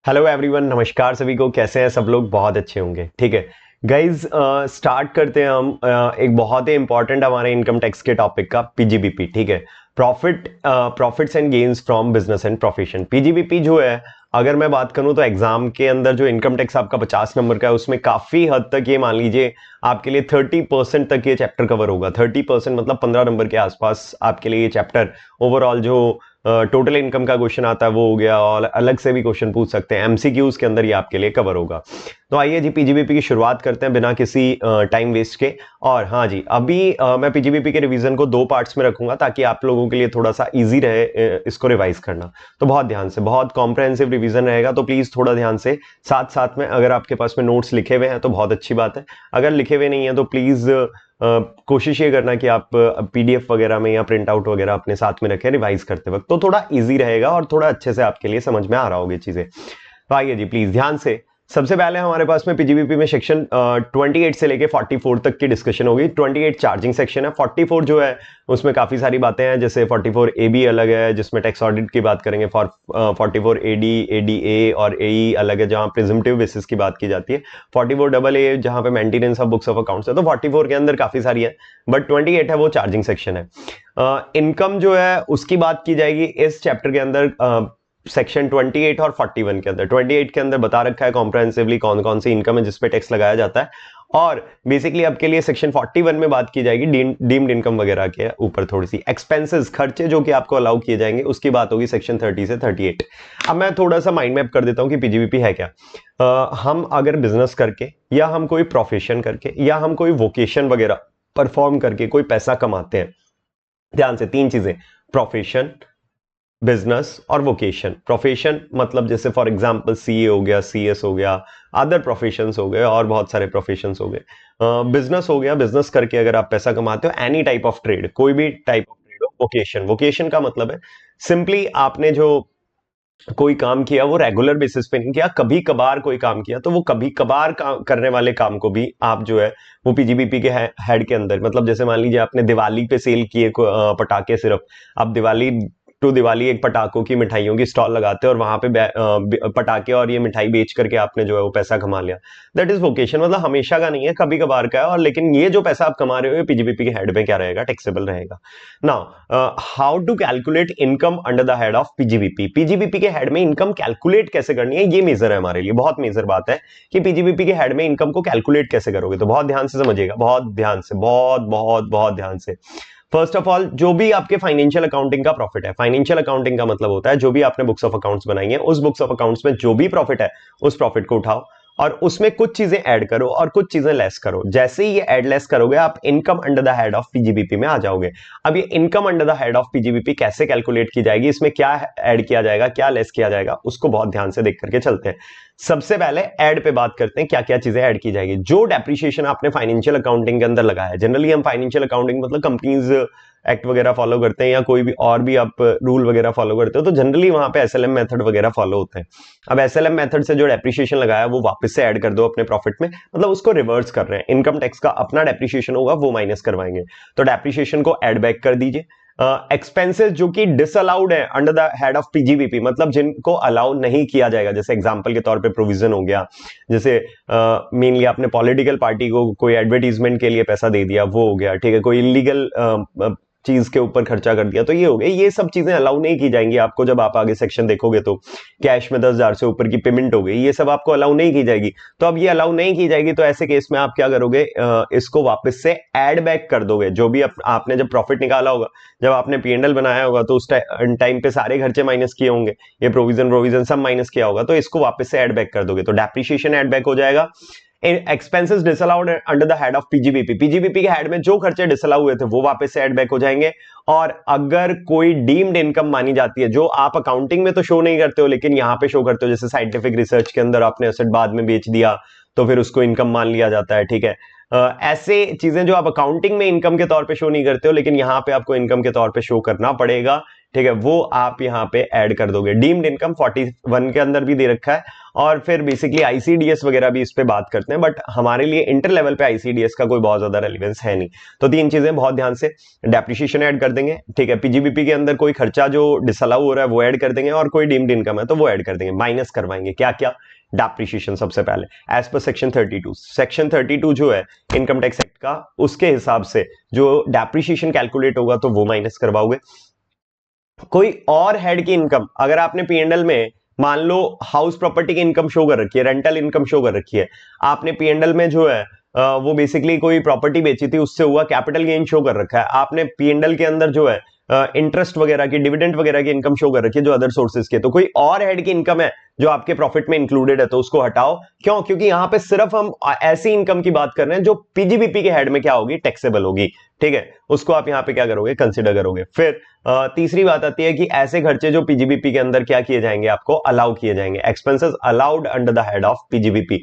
Hello everyone, नमस्कार सभी को। कैसे हैं सब लोग? बहुत अच्छे होंगे। ठीक है गाइज, स्टार्ट करते हैं हम एक बहुत ही इंपॉर्टेंट हमारे इनकम टैक्स के टॉपिक का, पीजीबीपी। ठीक है, profits and gains from business and profession. PGBP जो है, अगर मैं बात करूं तो एग्जाम के अंदर जो इनकम टैक्स आपका 50 नंबर का है, उसमें काफी हद तक ये मान लीजिए आपके लिए 30% तक ये चैप्टर कवर होगा। 30% मतलब 15 नंबर के आसपास आपके लिए ये चैप्टर ओवरऑल जो टोटल इनकम का क्वेश्चन आता है वो हो गया, और अलग से भी क्वेश्चन पूछ सकते हैं। एमसीक्यूज के अंदर ये आपके लिए कवर होगा। तो आइए जी, पीजीबीपी की शुरुआत करते हैं बिना किसी टाइम वेस्ट के। और हाँ जी, अभी मैं पीजीबीपी के रिवीजन को 2 पार्ट्स में रखूंगा ताकि आप लोगों के लिए थोड़ा सा इजी रहे इसको रिवाइज करना। तो बहुत ध्यान से, बहुत कॉम्प्रहेंसिव रिवीजन रहेगा, तो प्लीज थोड़ा ध्यान से। साथ साथ में अगर आपके पास में नोट्स लिखे हुए हैं तो बहुत अच्छी बात है। अगर लिखे हुए नहीं है तो प्लीज कोशिश ये करना कि आप पीडीएफ वगैरह में या प्रिंट आउट वगैरह अपने साथ में रखें रिवाइज करते वक्त, तो थोड़ा इजी रहेगा और थोड़ा अच्छे से आपके लिए समझ में आ रहा होगी चीजें। तो आइए जी, प्लीज ध्यान से। सबसे पहले हमारे पास में पीजीबीपी में सेक्शन 28 से लेके 44 तक की डिस्कशन होगी। 28 चार्जिंग सेक्शन है। 44 जो है उसमें काफी सारी बातें हैं, जैसे 44 ए बी अलग है जिसमें टैक्स ऑडिट की बात करेंगे। 44 एडी, एडीए और एई अलग है जहां प्रिजम्पटिव बेसिस की बात की जाती है। 44 डबल ए जहां पे maintenance of books of accounts है। तो 44 के अंदर काफी सारी है, बट 28 है वो चार्जिंग सेक्शन है। इनकम जो है उसकी बात की जाएगी इस चैप्टर के अंदर सेक्शन 28 और 41 के अंदर। 28 के अंदर बता रखा है कॉम्प्रहेंसिवली कौन कौन सी इनकम है जिसपे टैक्स लगाया जाता है, और बेसिकली आपके लिए सेक्शन 41 में बात की जाएगी डीम्ड इनकम वगैरह के ऊपर। थोड़ी सी एक्सपेंसेस, खर्चे जो कि आपको अलाउ किए जाएंगे, उसकी बात होगी सेक्शन 30 से 38। अब मैं थोड़ा सा माइंड मैप कर देता हूं कि पीजीबीपी है क्या। हम अगर बिजनेस करके, या हम कोई प्रोफेशन करके, या हम कोई वोकेशन वगैरह परफॉर्म करके कोई पैसा कमाते हैं। ध्यान से, 3 चीजें: प्रोफेशन, बिजनेस और वोकेशन। प्रोफेशन मतलब जैसे फॉर एग्जांपल सीए हो गया, सीएस हो गया, अदर प्रोफेशंस हो गए, और बहुत सारे प्रोफेशंस हो गए। बिजनेस हो गया, बिजनेस करके अगर आप पैसा कमाते हो, एनी टाइप ऑफ ट्रेड, कोई भी टाइप ऑफ ट्रेड हो। वोकेशन, वोकेशन का मतलब है सिंपली आपने जो कोई काम किया वो रेगुलर बेसिस पे नहीं किया, कभी कभार कोई काम किया, तो वो कभी कभार करने वाले काम को भी आप जो है वो पीजीबीपी के हेड के अंदर, मतलब जैसे मान लीजिए आपने दिवाली पे सेल किए पटाखे सिर्फ। आप दिवाली टू दिवाली एक पटाखों की, मिठाइयों की स्टॉल लगाते हो और वहां पे पटाखे और ये मिठाई बेच करके आपने जो है वो पैसा कमा लिया। That is vocation. मतलब हमेशा का नहीं है, कभी कभार का है। और लेकिन ये जो पैसा आप कमा रहे हो ये पीजीबीपी के हेड में क्या रहेगा? टैक्सेबल रहेगा। Now how to calculate income under the head of PGBP. PGBP के हेड में इनकम कैलकुलेट कैसे करनी है, ये मेजर है हमारे लिए, बहुत मेजर बात है कि पीजीबीपी के हेड में इनकम को कैलकुलेट कैसे करोगे। तो बहुत ध्यान से समझिएगा, बहुत ध्यान से, बहुत बहुत बहुत ध्यान से। फर्स्ट ऑफ ऑल, जो भी आपके फाइनेंशियल अकाउंटिंग का प्रॉफिट है, फाइनेंशियल अकाउंटिंग का मतलब होता है जो भी आपने बुक्स ऑफ अकाउंट्स बनाई है, उस बुक्स ऑफ अकाउंट्स में जो भी प्रॉफिट है उस प्रॉफिट को उठाओ और उसमें कुछ चीजें ऐड करो और कुछ चीजें लेस करो। जैसे ही ये ऐड लेस करोगे आप income under the head of PGBP में आ जाओगे। अब ये income under the head of PGBP कैसे कैलकुलेट की जाएगी, इसमें क्या ऐड किया जाएगा, क्या लेस किया जाएगा, उसको बहुत ध्यान से देख करके चलते हैं। सबसे पहले ऐड पे बात करते हैं, क्या क्या चीजें ऐड की जाएगी। जो डेप्रिसिएशन आपने फाइनेंशियल अकाउंटिंग के अंदर लगाया है, जनरली हम फाइनेंशियल अकाउंटिंग मतलब कंपनीज एक्ट वगैरह फॉलो करते हैं, या कोई भी और भी आप रूल वगैरह फॉलो करते हो, तो जनरली वहां पे एसएलएम मेथड वगैरह फॉलो होते हैं। अब एसएलएम मेथड से जो डेप्रिसिएशन लगाया है वो वापस से ऐड कर दो अपने प्रॉफिट में, मतलब उसको रिवर्स कर रहे हैं। इनकम टैक्स का अपना डेप्रिसिएशन होगा वो माइनस करवाएंगे, तो डेप्रिसिएशन को ऐड बैक कर दीजिए। एक्सपेंसेस जो कि डिसअलाउड है under the head of PGBP, मतलब जिनको अलाउ नहीं किया जाएगा, जैसे एग्जांपल के तौर पे प्रोविजन हो गया, जैसे मेनली आपने पॉलिटिकल पार्टी को कोई एडवर्टीजमेंट के लिए पैसा दे दिया, वो हो गया। ठीक है, कोई इलीगल चीज के ऊपर खर्चा कर दिया, तो ये हो गया। ये सब चीजें अलाउ नहीं की जाएंगी आपको। जब आप आगे सेक्शन देखोगे तो कैश में 10,000 से ऊपर की पेमेंट हो गई, ये सब आपको अलाउ नहीं की जाएगी। तो अब ये अलाउ नहीं की जाएगी, तो ऐसे केस में आप क्या करोगे, इसको वापस से ऐड बैक कर दोगे। जो भी आपने जब प्रॉफिट निकाला होगा, जब आपने पीएनएल बनाया होगा, तो उस टाइम पे सारे खर्चे माइनस किए होंगे, ये प्रोविजन सब माइनस किया होगा, तो इसको वापस से ऐड बैक कर दोगे, तो डेप्रिसिएशन ऐड बैक हो जाएगा। Expenses disallowed under the head of PGBP, PGBP के हेड में जो खर्चे डिसअलाउ हुए थे वो वापस से ऐड बैक हो जाएंगे। और अगर कोई डीम्ड इनकम मानी जाती है, जो आप अकाउंटिंग में तो शो नहीं करते हो लेकिन यहां पे शो करते हो, जैसे साइंटिफिक रिसर्च के अंदर आपने एसेट बाद में बेच दिया तो फिर उसको इनकम मान लिया जाता है। ठीक है, ऐसे चीजें जो आप अकाउंटिंग में इनकम के तौर पे शो नहीं करते हो लेकिन यहां पे आपको इनकम के तौर पे शो करना पड़ेगा, ठीक है, वो आप यहाँ पे ऐड कर दोगे। डीम्ड इनकम 41 के अंदर भी दे रखा है, और फिर बेसिकली आईसीडीएस वगैरह भी इस पे बात करते हैं, बट हमारे लिए इंटर लेवल पे आईसीडीएस का कोई बहुत ज्यादा रेलिवेंस है नहीं। तो तीन चीजें बहुत ध्यान से, डेप्रिसिएशन ऐड कर देंगे, ठीक है, पीजीबीपी के अंदर कोई खर्चा जो डिसअलाउ हो रहा है वो ऐड कर देंगे, और कोई डीम्ड इनकम है तो वो ऐड कर देंगे, माइनस करवाएंगे क्या क्या, डेप्रिसिएशन सबसे पहले एज पर सेक्शन 32। सेक्शन 32 जो है इनकम टैक्स एक्ट का, उसके हिसाब से जो डेप्रिसिएशन कैलकुलेट होगा तो वो माइनस करवाओगे। कोई और हेड की इनकम अगर आपने पीएनएल में मान लो हाउस प्रॉपर्टी की इनकम शो कर रखी है, रेंटल इनकम शो कर रखी है, आपने पीएनएल में जो है वो बेसिकली कोई प्रॉपर्टी बेची थी, उससे हुआ कैपिटल गेन शो कर रखा है, आपने पीएनएल के अंदर जो है इंटरेस्ट वगैरह की, डिविडेंड वगैरह की इनकम शो कर रखी है जो अदर सोर्सेज के, तो कोई और हेड की इनकम है जो आपके प्रॉफिट में इंक्लूडेड है तो उसको हटाओ। क्यों? क्योंकि यहां पे सिर्फ हम ऐसी इनकम की बात कर रहे हैं जो पीजीबीपी के हेड में क्या होगी, टैक्सेबल होगी, ठीक है, उसको आप यहां पे क्या करोगे, कंसिडर करोगे। फिर तीसरी बात आती है कि ऐसे खर्चे जो पीजीबीपी के अंदर क्या किए जाएंगे, आपको अलाउ किए जाएंगे, expenses allowed under the head of PGBP.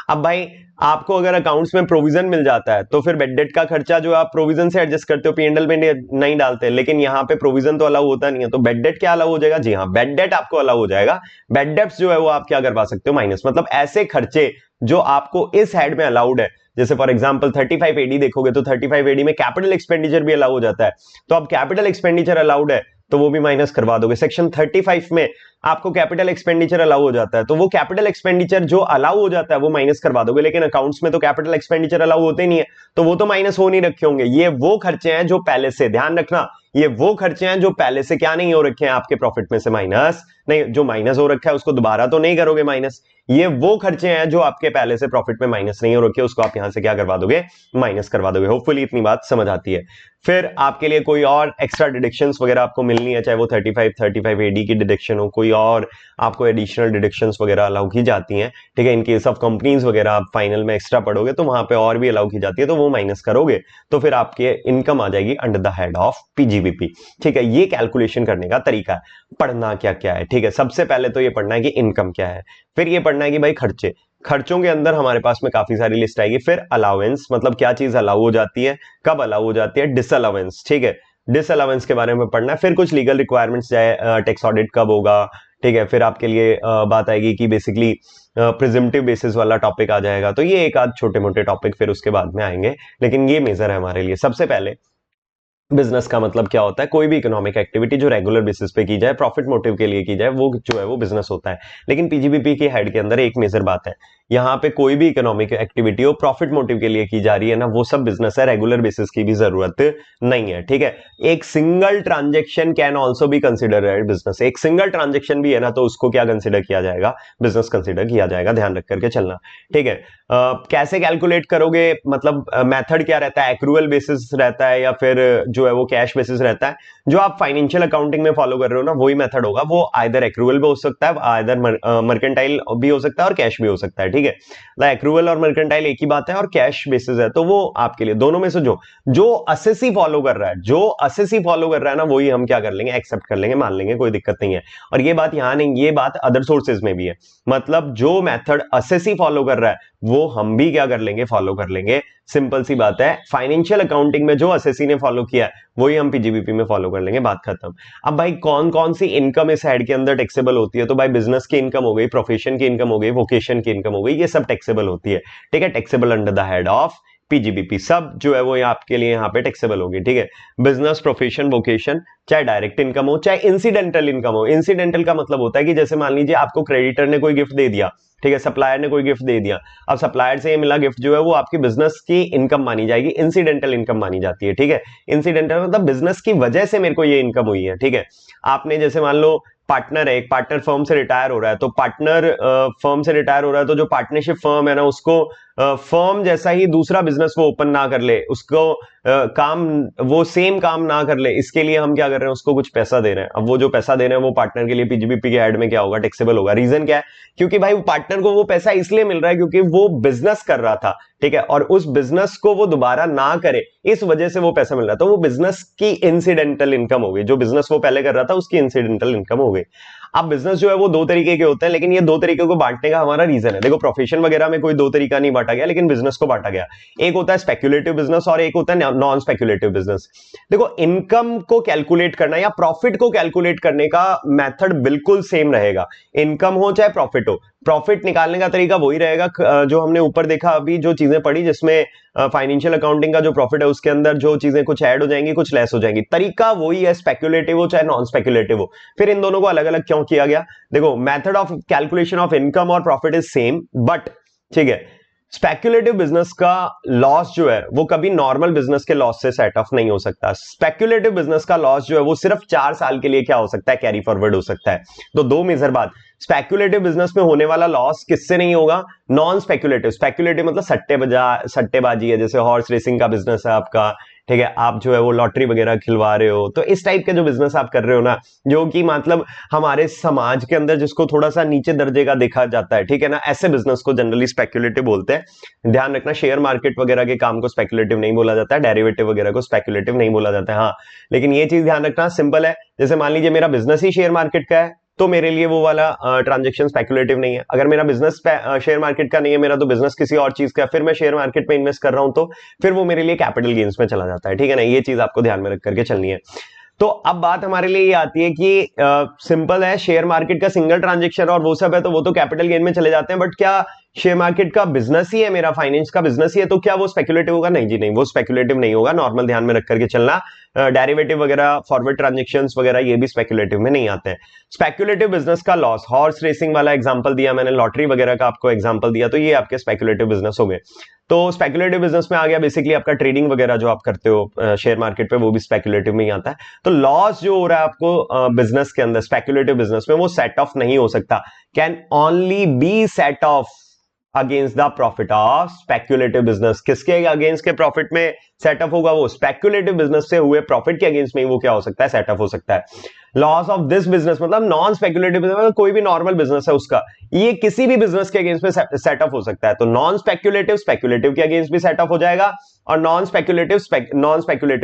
अब भाई आपको अगर अकाउंट्स में प्रोविजन मिल जाता है तो फिर बेड डेट का खर्चा जो आप प्रोविजन से एडजस्ट करते हो पीएनएल में नहीं डालते, लेकिन यहाँ पे प्रोविजन तो अलाउ होता नहीं है, तो बेड डेट क्या अलाउ हो जाएगा, जी हाँ, बेड डेट आपको अलाउ हो जाएगा। बेड डेट्स जो है वो आप क्या करवा सकते हो, माइनस, मतलब ऐसे खर्चे जो आपको इस हेड में अलाउड है, जैसे फॉर एग्जांपल 35 एडी देखोगे तो 35 एडी में कैपिटल एक्सपेंडिचर भी अलाउ हो जाता है, तो अब कैपिटल एक्सपेंडिचर अलाउड है तो वो भी माइनस करवा दोगे। सेक्शन 35 में आपको कैपिटल एक्सपेंडिचर अलाउ हो जाता है तो वो कैपिटल एक्सपेंडिचर जो अलाउ हो जाता है वो माइनस करवा दोगे, लेकिन अकाउंट्स में तो कैपिटल एक्सपेंडिचर अलाउ होते नहीं है तो वो तो माइनस हो नहीं रखे होंगे। ये वो खर्चे हैं जो पहले से, ध्यान रखना, ये वो खर्चे हैं जो पहले से क्या नहीं हो रखे हैं आपके प्रॉफिट में से माइनस, नहीं, जो माइनस हो रखा है उसको दोबारा तो नहीं करोगे माइनस, ये वो खर्चे हैं जो आपके पहले से प्रॉफिट में माइनस नहीं हो रखे, उसको आप यहां से क्या करवा दोगे, माइनस करवा दोगे। होपफुली इतनी बात समझ आती है। फिर आपके लिए कोई और एक्स्ट्रा डिडक्शंस वगैरह आपको मिलनी है, चाहे वो 35 एडी की डिडक्शन हो, कोई और आपको एडिशनल डिडक्शंस वगैरह अलाउ की जाती हैं, ठीक है, इन केस ऑफ कंपनीज वगैरह आप फाइनल में एक्स्ट्रा पढ़ोगे तो वहां पे और भी अलाउ की जाती है, तो वो माइनस करोगे तो फिर आपके इनकम आ जाएगी under the head of PGBP, ठीक है। ये कैलकुलेशन करने का तरीका है। पढ़ना क्या क्या है, ठीक है, सबसे पहले तो ये पढ़ना है कि इनकम क्या है, फिर ये पढ़ना है कि भाई खर्चे, खर्चों के अंदर हमारे पास में काफी सारी लिस्ट आएगी, फिर अलाउंस, मतलब क्या चीज अलाउ हो जाती है, कब अलाउ हो जाती है, डिसअलाउंस, ठीक है, डिसअलाउंस के बारे में पढ़ना है, फिर कुछ लीगल रिक्वायरमेंट्स, चाहे टैक्स ऑडिट कब होगा, ठीक है, फिर आपके लिए बात आएगी कि बेसिकली प्रिजम्पटिव बेसिस वाला टॉपिक आ जाएगा, तो ये एक आध छोटे मोटे टॉपिक फिर उसके बाद में आएंगे, लेकिन ये मेजर है हमारे लिए। सबसे पहले बिजनेस का मतलब क्या होता है, कोई भी इकोनॉमिक एक्टिविटी जो रेगुलर बेसिस पे की जाए, प्रॉफिट मोटिव के लिए की जाए, वो जो है वो बिजनेस होता है। लेकिन पीजीबीपी की हेड के अंदर एक मेजर बात है, यहाँ पे कोई भी इकोनॉमिक एक्टिविटी हो प्रॉफिट मोटिव के लिए की जा रही है ना, वो सब बिजनेस है, रेगुलर बेसिस की भी जरूरत नहीं है, ठीक है। एक सिंगल ट्रांजेक्शन कैन ऑल्सो भी कंसिडर बिजनेस, एक सिंगल ट्रांजेक्शन भी है ना तो उसको क्या कंसिडर किया जाएगा, बिजनेस कंसिडर किया जाएगा, ध्यान रख करके चलना, ठीक है। कैसे कैलकुलेट करोगे, मतलब मेथड क्या रहता है, एक्रूअल बेसिस रहता है या फिर जो है वो कैश बेसिस रहता है, जो आप फाइनेंशियल अकाउंटिंग में फॉलो कर रहे हो ना वही मेथड होगा, वो आइदर एक्रूअल भी हो सकता है, आइदर मर्केंटाइल भी हो सकता है और कैश भी हो सकता है, ठीक है। एक्रूअल और मर्केंटाइल एक ही बात है और कैश बेसिस है, तो वो आपके लिए दोनों में से जो असेसी फॉलो कर रहा है, जो असेसी फॉलो कर रहा है ना वही हम क्या कर लेंगे, एक्सेप्ट कर लेंगे, मान लेंगे, कोई दिक्कत नहीं है। और ये बात यहां नहीं, ये बात अदर सोर्सेज में भी है, मतलब जो मेथड असेसी फॉलो कर रहा है वो हम भी क्या कर लेंगे, फॉलो कर लेंगे, सिंपल सी बात है। फाइनेंशियल अकाउंटिंग में जो असेसी ने फॉलो किया है वही हम पीजीबीपी में फॉलो कर लेंगे, बात खत्म। अब भाई कौन कौन सी इनकम इस हेड के अंदर टैक्सेबल होती है, तो भाई बिजनेस की इनकम हो गई, प्रोफेशन की इनकम हो गई, वोकेशन की इनकम हो गई, ये सब टैक्सेबल होती है, ठीक है, taxable under the head of PGBP, सब जो है वो आपके लिए यहाँ पे टैक्सेबल होगी, ठीक है। बिजनेस, प्रोफेशन, वोकेशन, चाहे डायरेक्ट इनकम हो चाहे इंसिडेंटल इनकम हो। इंसिडेंटल का मतलब होता है कि जैसे मान लीजिए आपको क्रेडिटर ने कोई गिफ्ट दे दिया, ठीक है, सप्लायर ने कोई गिफ्ट दे दिया, अब सप्लायर से ये मिला गिफ्ट जो है वो आपकी बिजनेस की इनकम मानी जाएगी, इंसिडेंटल इनकम मानी जाती है, ठीक है। इंसिडेंटल मतलब बिजनेस की वजह से मेरे को ये इनकम हुई है, ठीक है। आपने जैसे मान लो पार्टनर है, एक पार्टनर फर्म से रिटायर हो रहा है, तो पार्टनर फर्म से रिटायर हो रहा है तो जो पार्टनरशिप फर्म है ना उसको फर्म जैसा ही दूसरा बिजनेस वो ओपन ना कर ले, उसको काम वो सेम काम ना कर ले, इसके लिए हम क्या कर रहे हैं, उसको कुछ पैसा दे रहे हैं। अब वो जो पैसा दे रहे हैं वो पार्टनर के लिए पीजीबीपी के हेड में क्या होगा, टैक्सेबल होगा। रीजन क्या है, क्योंकि भाई वो पार्टनर को वो पैसा इसलिए मिल रहा है क्योंकि वो बिजनेस कर रहा था, ठीक है, और उस बिजनेस को वो दोबारा ना करे इस वजह से वो पैसा मिल रहा है, तो वो बिजनेस की इंसिडेंटल इनकम हो गई, जो बिजनेस वो पहले कर रहा था उसकी इंसिडेंटल इनकम हो गई। अब बिजनेस जो है वो दो तरीके के होते हैं, लेकिन ये दो तरीके को बांटने का हमारा रीजन है। देखो प्रोफेशन वगैरह में कोई दो तरीका नहीं बांटा गया, लेकिन बिजनेस को बांटा गया। एक होता है स्पेक्युलेटिव बिजनेस और एक होता है नॉन स्पेक्युलेटिव बिजनेस। देखो इनकम को कैलकुलेट करना या प्रॉफिट को कैलकुलेट करने का मेथड बिल्कुल सेम रहेगा, इनकम हो चाहे प्रॉफिट हो। प्रॉफिट निकालने का तरीका वही रहेगा जो हमने ऊपर देखा अभी, जो चीजें पढ़ी, जिसमें फाइनेंशियल अकाउंटिंग का जो प्रॉफिट है उसके अंदर जो चीजें कुछ ऐड हो जाएंगी कुछ लेस हो जाएंगी। तरीका वही है, स्पेक्युलेटिव हो चाहे नॉन स्पेक्युलेटिव हो। फिर इन दोनों को अलग अलग क्यों किया गया? देखो method of calculation of income और प्रॉफिट इज सेम, बट ठीक है, स्पेक्युलेटिव बिजनेस का लॉस जो है वो कभी नॉर्मल बिजनेस के लॉस से सेट ऑफ नहीं हो सकता। स्पेक्युलेटिव बिजनेस का लॉस जो है वो सिर्फ 4 साल के लिए क्या हो सकता है? कैरी फॉरवर्ड हो सकता है। तो दो मेजर बात, स्पेक्युलेटिव बिजनेस में होने वाला लॉस किससे नहीं होगा? Non speculative. स्पेक्युलेटिव मतलब सट्टेबाजी है, जैसे हॉर्स रेसिंग का बिजनेस है आपका, ठीक है, आप जो है वो लॉटरी वगैरह खिलवा रहे हो, तो इस टाइप के जो बिजनेस आप कर रहे हो ना, जो कि मतलब हमारे समाज के अंदर जिसको थोड़ा सा नीचे दर्जे का देखा जाता है, ठीक है ना, ऐसे बिजनेस को जनरली स्पेक्युलेटिव बोलते हैं। ध्यान रखना, शेयर मार्केट वगैरह के काम को स्पेक्युलेटिव नहीं बोला जाता है, डेरिवेटिव वगैरह को स्पेक्युलेटिव नहीं बोला जाता है। हाँ, लेकिन ये चीज ध्यान रखना, सिंपल है, जैसे मान लीजिए मेरा बिजनेस ही शेयर मार्केट का है, तो मेरे लिए वो वाला ट्रांजेक्शन स्पेक्युलेटिव नहीं है। अगर मेरा बिजनेस शेयर मार्केट का नहीं है, मेरा तो बिजनेस किसी और चीज का, फिर मैं शेयर मार्केट में इन्वेस्ट कर रहा हूं, तो फिर वो मेरे लिए कैपिटल गेन्स में चला जाता है, ठीक है ना। ये चीज आपको ध्यान में रख करके चलनी है। तो अब बात हमारे लिए ये आती है कि सिंपल है, शेयर मार्केट का सिंगल ट्रांजेक्शन और वो सब है, तो वो तो कैपिटल गेन में चले जाते हैं, बट क्या शेयर मार्केट का बिजनेस ही है, मेरा फाइनेंस का बिजनेस ही है, तो क्या वो स्पेक्युलेटिव होगा? नहीं जी नहीं, वो स्पेक्युलेटिव नहीं होगा। नॉर्मल ध्यान में रख करके चलना, डेरिवेटिव वगैरह, फॉरवर्ड ट्रांजेक्शंस वगैरह, ये भी स्पेक्युलेटिव में नहीं आते हैं। स्पेक्युलेटिव बिजनेस का लॉस, हॉर्स रेसिंग वाला एग्जांपल दिया मैंने, लॉटरी वगैरह का आपको एग्जांपल दिया, तो ये आपके स्पेक्युलेटिव बिजनेस हो गए। तो स्पेक्युलेटिव बिजनेस में आ गया बेसिकली आपका ट्रेडिंग वगैरह जो आप करते हो शेयर मार्केट पे, वो भी स्पेक्युलेटिव में ही आता है। तो लॉस जो हो रहा है आपको बिजनेस के अंदर, स्पेक्युलेटिव बिजनेस में, वो सेट ऑफ नहीं हो सकता, can only be set off against the profit of speculative business. किसके अगेंस्ट के प्रॉफिट में सेटअप होगा? वो स्पेक्युलेटिव बिजनेस से हुए प्रॉफिट के अगेंस्ट में वो क्या हो सकता है? सेटअप हो सकता है। लॉस ऑफ दिस बिजनेस मतलब नॉन स्पेक्युलेटिव बिजनेस, कोई भी नॉर्मल बिजनेस है उसका, ये किसी भी बिजनेस के अगेंस्ट में सेटअप हो सकता है। तो नॉन स्पेक्युलेटिव स्पेक्युलेटिव के अगेंस्ट भी सेटअप हो जाएगा, और नॉन स्पेक्युलेटिव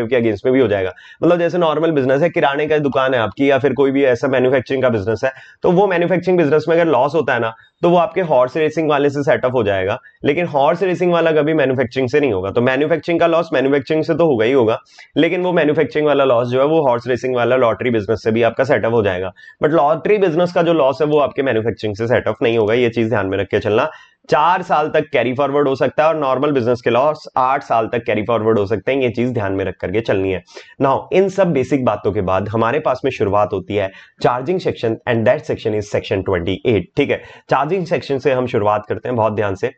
के अगेंस्ट में भी हो जाएगा। मतलब जैसे नॉर्मल बिजनेस है, किराने का दुकान है आपकी, या फिर कोई भी ऐसा मैन्युफैक्चरिंग का बिजनेस है, तो वो मैन्युफैक्चरिंग बिजनेस में अगर लॉस होता है ना, तो वो आपके हॉर्स रेसिंग वाले से सेटअप हो जाएगा, लेकिन हॉर्स रेसिंग वाला कभी मैन्युफैक्चरिंग से नहीं होगा। तो मैन्युफैक्चरिंग का लॉस मैन्युफैक्चरिंग से तो होगा ही होगा, लेकिन वो मैन्युफैक्चरिंग वाला लॉस जो है वो हॉर्स रेसिंग वाला लॉटरी बिजनेस से भी आपका सेटअप हो जाएगा। बट लॉटरी बिजनेस का जो लॉस है वो आपके मैन्युफैक्चरिंग से सेटअप नहीं होगा, ये चीज ध्यान में रख के चलना। 4 साल तक कैरी फॉरवर्ड हो सकता है, और नॉर्मल बिजनेस के लॉस 8 साल तक कैरी फॉरवर्ड हो सकते हैं, ये चीज ध्यान में रख करके चलनी है। नाउ इन सब बेसिक बातों के बाद हमारे पास में शुरुआत होती है charging section, and that section is section 28, ठीक है। चार्जिंग सेक्शन से हम शुरुआत करते हैं बहुत ध्यान से।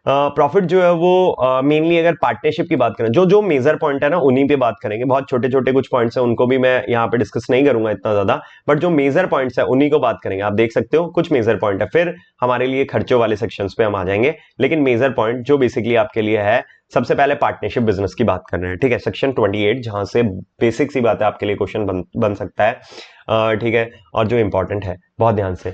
प्रॉफिट जो है वो मेनली अगर पार्टनरशिप की बात करें, जो जो मेजर पॉइंट है ना उन्हीं पे बात करेंगे। बहुत छोटे छोटे कुछ पॉइंट्स हैं, उनको भी मैं यहाँ पे डिस्कस नहीं करूंगा इतना ज्यादा, बट जो मेजर पॉइंट्स है उन्हीं को बात करेंगे। आप देख सकते हो कुछ मेजर पॉइंट है, फिर हमारे लिए खर्चों वाले सेक्शंस पे हम आ जाएंगे, लेकिन मेजर पॉइंट जो बेसिकली आपके लिए है, सबसे पहले पार्टनरशिप बिजनेस की बात कर रहे हैं, ठीक है, सेक्शन 28, जहां से बेसिक सी बात है आपके लिए क्वेश्चन बन सकता है, ठीक है, और जो इंपॉर्टेंट है बहुत ध्यान से।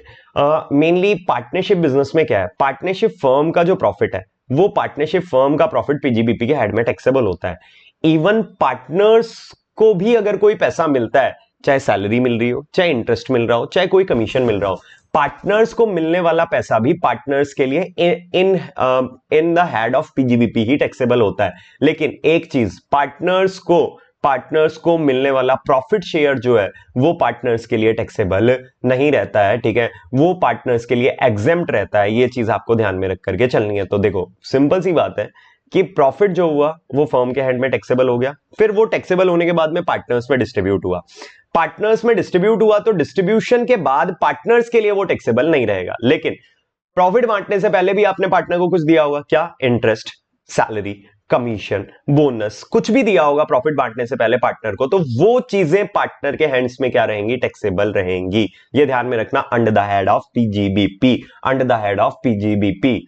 मेनली पार्टनरशिप बिजनेस में क्या है, पार्टनरशिप फर्म का जो प्रॉफिट है वो पार्टनरशिप फर्म का प्रॉफिट पीजीबीपी के हेड में टैक्सेबल होता है। इवन पार्टनर्स को भी अगर कोई पैसा मिलता है, चाहे सैलरी मिल रही हो, चाहे इंटरेस्ट मिल रहा हो, चाहे कोई कमीशन मिल रहा हो, पार्टनर्स को मिलने वाला पैसा भी पार्टनर्स के लिए in the head of PGBP he taxable होता है। लेकिन एक चीज, पार्टनर्स को मिलने वाला प्रॉफिट शेयर जो है वो पार्टनर्स के लिए टैक्सेबल नहीं रहता है, ठीक है, वो पार्टनर्स के लिए एग्जेम्प्ट रहता है। ये चीज आपको ध्यान में रख करके चलनी है। तो देखो सिंपल सी बात है कि प्रॉफिट जो हुआ वो फर्म के हेड में टैक्सेबल हो गया, फिर वो टैक्सेबल होने के बाद में पार्टनर्स में डिस्ट्रीब्यूट हुआ, तो डिस्ट्रीब्यूशन के बाद पार्टनर्स के लिए वो टैक्सेबल नहीं रहेगा। लेकिन प्रॉफिट बांटने से पहले भी आपने पार्टनर को कुछ दिया होगा, क्या? इंटरेस्ट, सैलरी, कमीशन, बोनस, कुछ भी दिया होगा प्रॉफिट बांटने से पहले पार्टनर को, तो वो चीजें पार्टनर के हैंड्स में क्या रहेंगी? टैक्सेबल रहेंगी। ये ध्यान में रखना, under the head of PGBP, under the head of PGBP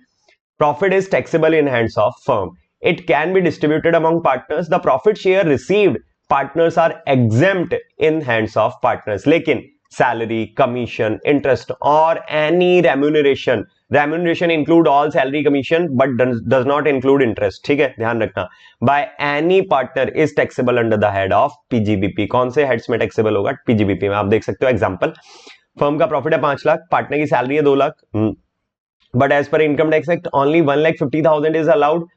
profit is taxable in hands of firm. It can be distributed among partners. The profit share received partners are exempt in hands of partners. लेकिन salary, commission, interest or any remuneration include all salary, commission but does not include interest. ठीक है, ध्यान रखना, by any partner is taxable under the head of PGBP. कौन से heads में taxable होगा? PGBP में। आप देख सकते हो एग्जांपल, फर्म का प्रॉफिट है 5 लाख, पार्टनर की सैलरी है 2 lakh, but as per income tax act only 1,50,000 is allowed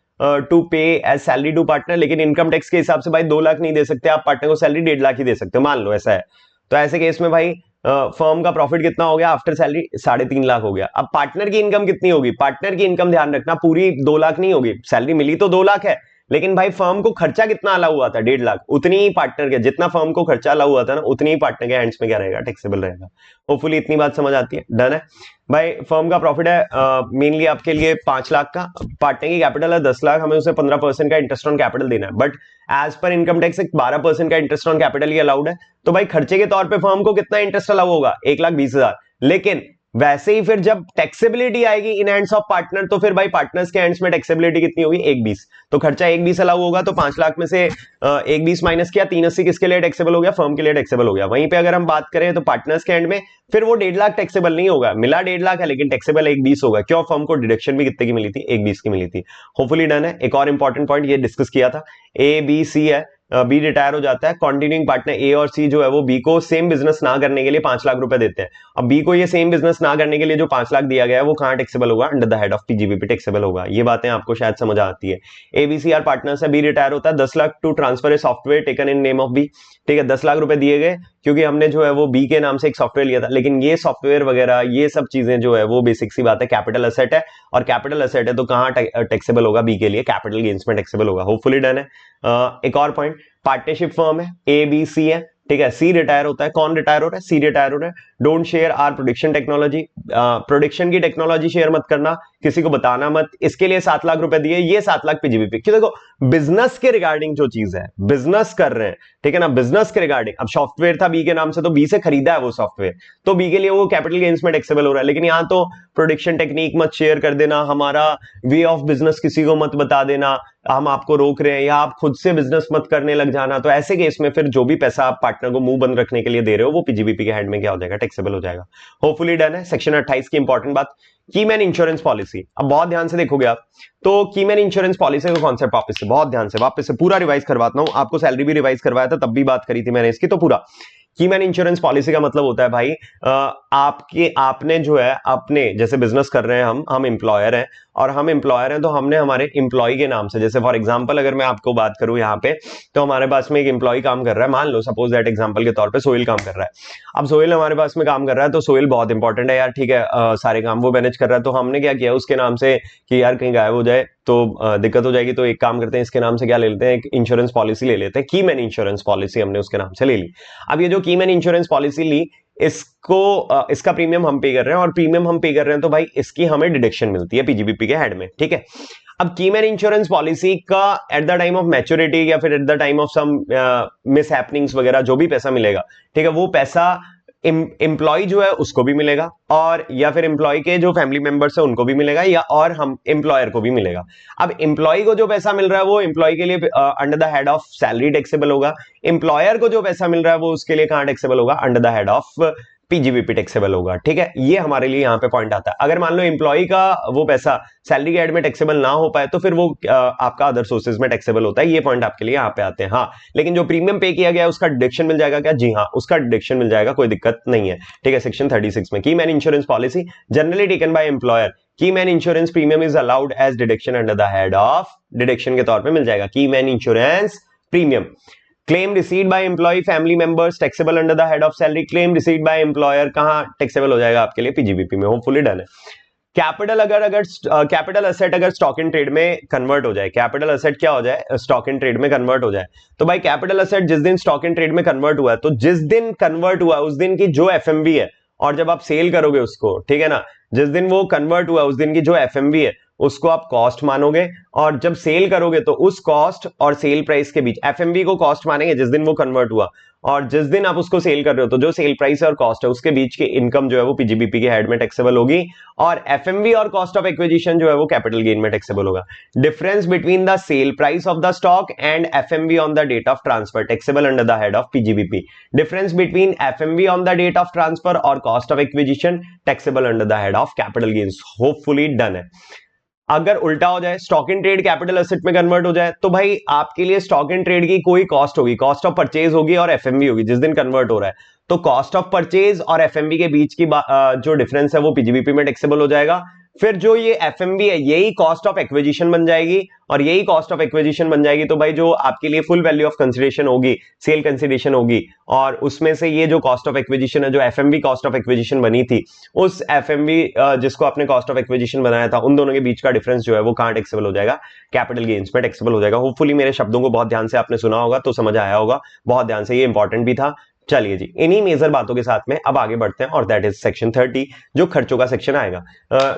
to pay as salary to partner. लेकिन इनकम टैक्स के हिसाब से भाई 2 लाख नहीं दे सकते आप, पार्टनर को सैलरी 1.5 लाख ही दे सकते हो, मान लो ऐसा है। तो ऐसे केस में भाई फर्म का प्रॉफिट कितना हो गया आफ्टर सैलरी, 3.5 लाख हो गया। अब पार्टनर की इनकम कितनी होगी, पार्टनर की इनकम ध्यान रखना पूरी 2 लाख नहीं होगी, सैलरी मिली तो 2 लाख है, लेकिन भाई फर्म को खर्चा कितना अलाउ हुआ था, 1.5 लाख, उतनी ही पार्टनर के, जितना फर्म को खर्चा अलाउ हुआ था ना, उतनी ही पार्टनर के हैंड्स में क्या रहेगा, टैक्सेबल रहेगा। होपफुली इतनी बात समझ आती है, डन है भाई। फर्म का प्रॉफिट है मेनली आपके लिए 5 लाख का, पार्टनर की कैपिटल है 10 लाख, हमें उसे 15% का इंटरेस्ट ऑन कैपिटल देना है, but as per income tax 12% का इंटरेस्ट ऑन कैपिटल ही अलाउड है। तो भाई खर्चे के तौर पे फर्म को कितना इंटरेस्ट अलाउ होगा, 1,20,000, लेकिन वैसे ही फिर जब टैक्सेबिलिटी आएगी इन हैंड्स ऑफ पार्टनर, तो फिर भाई पार्टनर्स के हैंड्स में टैक्सेबिलिटी कितनी होगी, 1,20, तो खर्चा 1,20 अलाउ होगा, तो 5 लाख में से 1,20 माइनस किया, 380 किसके लिए टैक्सेबल हो गया, फर्म के लिए टैक्सेबल हो गया। वहीं पे अगर हम बात करें तो पार्टनर्स के हैंड में फिर वो 1.5 लाख टैक्सेबल नहीं होगा, मिला 1.5 लाख है लेकिन टैक्सेबल 1,20 होगा, क्यों, फर्म को डिडक्शन भी कितने की मिली थी, 1,20 की मिली थी। होपफुली डन है। एक और इंपॉर्टेंट पॉइंट ये डिस्कस किया था, ए बी सी है, बी रिटायर हो जाता है, कंटिन्यूइंग पार्टनर ए और सी जो है वो बी को सेम बिजनेस ना करने के लिए 5 लाख रुपए देते हैं। अब बी को ये सेम बिजनेस ना करने के लिए जो 5 लाख दिया गया है वो कहां टैक्सेबल होगा, under the head of PGBP taxable होगा। ये बातें आपको शायद समझ आती है। एबीसी आर पार्टनर्स है, बी रिटायर होता है, 10 lakh to transfer a software taken in name of B, ठीक है, 10 लाख रुपए दिए गए क्योंकि हमने जो है वो बी के नाम से एक सॉफ्टवेयर लिया था, लेकिन ये सॉफ्टवेयर वगैरह ये सब चीजें जो है वो बेसिक सी बात है, कैपिटल असेट है, और कैपिटल असेट है तो कहां टैक्सेबल होगा, बी के लिए कैपिटल गेन्स में टैक्सेबल होगा। होपफुली डन है। एक और पॉइंट, पार्टनरशिप फर्म है, ए बी सी है, ठीक है, सी रिटायर होता है, कौन रिटायर हो रहा है, सी रिटायर हो रहा है, don't share our production technology, production की टेक्नोलॉजी शेयर मत करना, किसी को बताना मत, इसके लिए 7 लाख रुपए दिए, ये 7 लाख पीजीबीपी, क्यों, देखो बिजनेस के रिगार्डिंग जो चीज है, बिजनेस कर रहे हैं, ठीक है ना, बिजनेस के रिगार्डिंग, अब सॉफ्टवेयर था बी के नाम से तो बी से खरीदा है वो सॉफ्टवेयर, तो बी के लिए वो कैपिटल गेन्स में टैक्सेबल हो रहा है, लेकिन यहां तो प्रोडक्शन टेक्निक मत शेयर कर देना, हमारा वे ऑफ बिजनेस किसी को मत बता देना, हम आपको रोक रहे हैं, या आप खुद से बिजनेस मत करने लग जाना, तो ऐसे केस में फिर जो भी पैसा आप पार्टनर को मुंह बंद रखने के लिए दे रहे हो वो पीजीबीपी के हैंड में क्या हो जाएगा, टैक्सेबल हो जाएगा। होपफुली डन है। सेक्शन 28 की इंपॉर्टेंट बात, कीमैन इंश्योरेंस पॉलिसी, अब बहुत ध्यान से देखोगे आप तो कीमैन इंश्योरेंस पॉलिसी का कॉन्सेप्ट वापस से पूरा रिवाइज करवाता हूं आपको, सैलरी भी रिवाइज करवाया था तब भी बात करी थी मैंने इसकी, तो पूरा कीमैन इंश्योरेंस पॉलिसी का मतलब होता है भाई आपने जो है अपने जैसे बिजनेस कर रहे हैं, हम एम्प्लॉयर हैं, और हम एम्प्लॉयर हैं तो हमने हमारे एम्प्लॉय के नाम से, जैसे फॉर एग्जांपल अगर मैं आपको बात करूं यहाँ पे, तो हमारे पास में एक एम्प्लॉय काम कर रहा है, मान लो सपोज दैट एग्जांपल के तौर पे सोहेल काम कर रहा है। अब सोहेल हमारे पास में काम कर रहा है तो सोहेल बहुत इंपॉर्टेंट है यार, ठीक है, सारे काम वो मैनेज कर रहा है, तो हमने क्या किया उसके नाम से कि यार कहीं गायब हो जाए तो दिक्कत हो जाएगी, तो एक काम करते हैं इसके नाम से क्या ले लेते हैं, एक इंश्योरेंस पॉलिसी ले लेते हैं, कीमैन इंश्योरेंस पॉलिसी हमने उसके नाम से ले ली। अब ये जो कीमैन इंश्योरेंस पॉलिसी ली, इसका प्रीमियम हम पे कर रहे हैं, और प्रीमियम हम पे कर रहे हैं तो भाई इसकी हमें डिडक्शन मिलती है पीजीबीपी के हेड में, ठीक है। अब कीमैन इंश्योरेंस पॉलिसी का at the time of maturity या फिर at the time of some mishappenings वगैरह जो भी पैसा मिलेगा, ठीक है, वो पैसा एम्प्लॉय जो है उसको भी मिलेगा, और या फिर एम्प्लॉय के जो फैमिली मेंबर्स है उनको भी मिलेगा, या और हम एम्प्लॉयर को भी मिलेगा। अब एम्प्लॉय को जो पैसा मिल रहा है वो एम्प्लॉय के लिए under the head of salary taxable होगा, एम्प्लॉयर को जो पैसा मिल रहा है वो उसके लिए कहां टैक्सेबल होगा, under the head of PGBP taxable होगा, ठीक है। ये हमारे लिए यहाँ पे पॉइंट आता है। अगर मान लो एम्प्लॉय का वो पैसा सैलरी के एड में टैक्सेबल ना हो पाए तो फिर वो आपका अदर सोर्सेज में टैक्सेबल होता है, ये पॉइंट आपके लिए यहाँ पे आते हैं। हाँ, लेकिन जो प्रीमियम पे किया गया है उसका डिडक्शन मिल जाएगा क्या, जी हाँ, उसका डिडक्शन मिल जाएगा, कोई दिक्कत नहीं है, ठीक है। सेक्शन 36 में keyman insurance policy generally taken by employer, keyman insurance premium is allowed as deduction under the head of, deduction के तौर पे मिल जाएगा keyman insurance premium. Claim received by employ family members taxable under the head of salary, claim received by employer कहां taxable हो जाएगा आपके लिए, पीजीबीपी में। होपफुली डन है। कैपिटल कैपिटल असेट अगर स्टॉक इन ट्रेड में कन्वर्ट हो जाए, कैपिटल असेट क्या हो जाए, स्टॉक इन ट्रेड में कन्वर्ट हो जाए, तो भाई कैपिटल असेट जिस दिन स्टॉक इन ट्रेड में कन्वर्ट हुआ है, तो जिस दिन कन्वर्ट हुआ उस दिन की जो एफएमवी है, और जब आप सेल करोगे उसको, ठीक है ना, जिस दिन वो कन्वर्ट हुआ उस दिन की जो एफएमवी है उसको आप कॉस्ट मानोगे, और जब सेल करोगे तो उस कॉस्ट और सेल प्राइस के बीच, एफएमवी को कॉस्ट मानेंगे जिस दिन वो कन्वर्ट हुआ, और जिस दिन आप उसको सेल कर रहे हो तो जो सेल प्राइस है और कॉस्ट है उसके बीच की इनकम जो है वो पीजीबीपी के हेड में टैक्सेबल होगी, और एफएमवी और कॉस्ट ऑफ एक्विजिशन जो है वो कैपिटल गेन में टैक्सेबल होगा। Difference between the sale price of the stock and FMV on the date of transfer taxable under the head of PGBP, difference between FMV on the date of transfer और cost of acquisition taxable under the head of capital gains. Hopefully done है। अगर उल्टा हो जाए, stock in trade capital asset में convert हो जाए, तो भाई आपके लिए स्टॉक इन ट्रेड की कोई कॉस्ट होगी, कॉस्ट ऑफ परचेज होगी और एफएमवी होगी जिस दिन कन्वर्ट हो रहा है। तो कॉस्ट ऑफ परचेज और एफएमवी के बीच की जो डिफरेंस है वो पीजीबीपी में टैक्सेबल हो जाएगा। फिर जो ये एफएमवी है यही कॉस्ट ऑफ एक्विजिशन बन जाएगी, और यही कॉस्ट ऑफ एक्विजिशन बन जाएगी तो भाई जो आपके लिए फुल वैल्यू ऑफ कंसिडरेशन होगी, सेल कंसिडरेशन होगी, और उसमें से ये जो कॉस्ट ऑफ एक्विजिशन है, जो एफएमवी कॉस्ट ऑफ एक्विजिशन बनी थी, उस एफएमवी जिसको आपने कॉस्ट ऑफ एक्विजिशन बनाया था, उन दोनों के बीच का डिफरेंस जो है वो कहां टैक्सेबल हो जाएगा, कैपिटल गेन्स में टैक्सेबल हो जाएगा। होपफुली मेरे शब्दों को बहुत ध्यान से आपने सुना होगा तो समझ आया होगा बहुत ध्यान से, ये इंपॉर्टेंट भी था। चलिए जी, इन्हीं मेजर बातों के साथ में अब आगे बढ़ते हैं, और दैट इज सेक्शन 30 जो खर्चों का सेक्शन आएगा।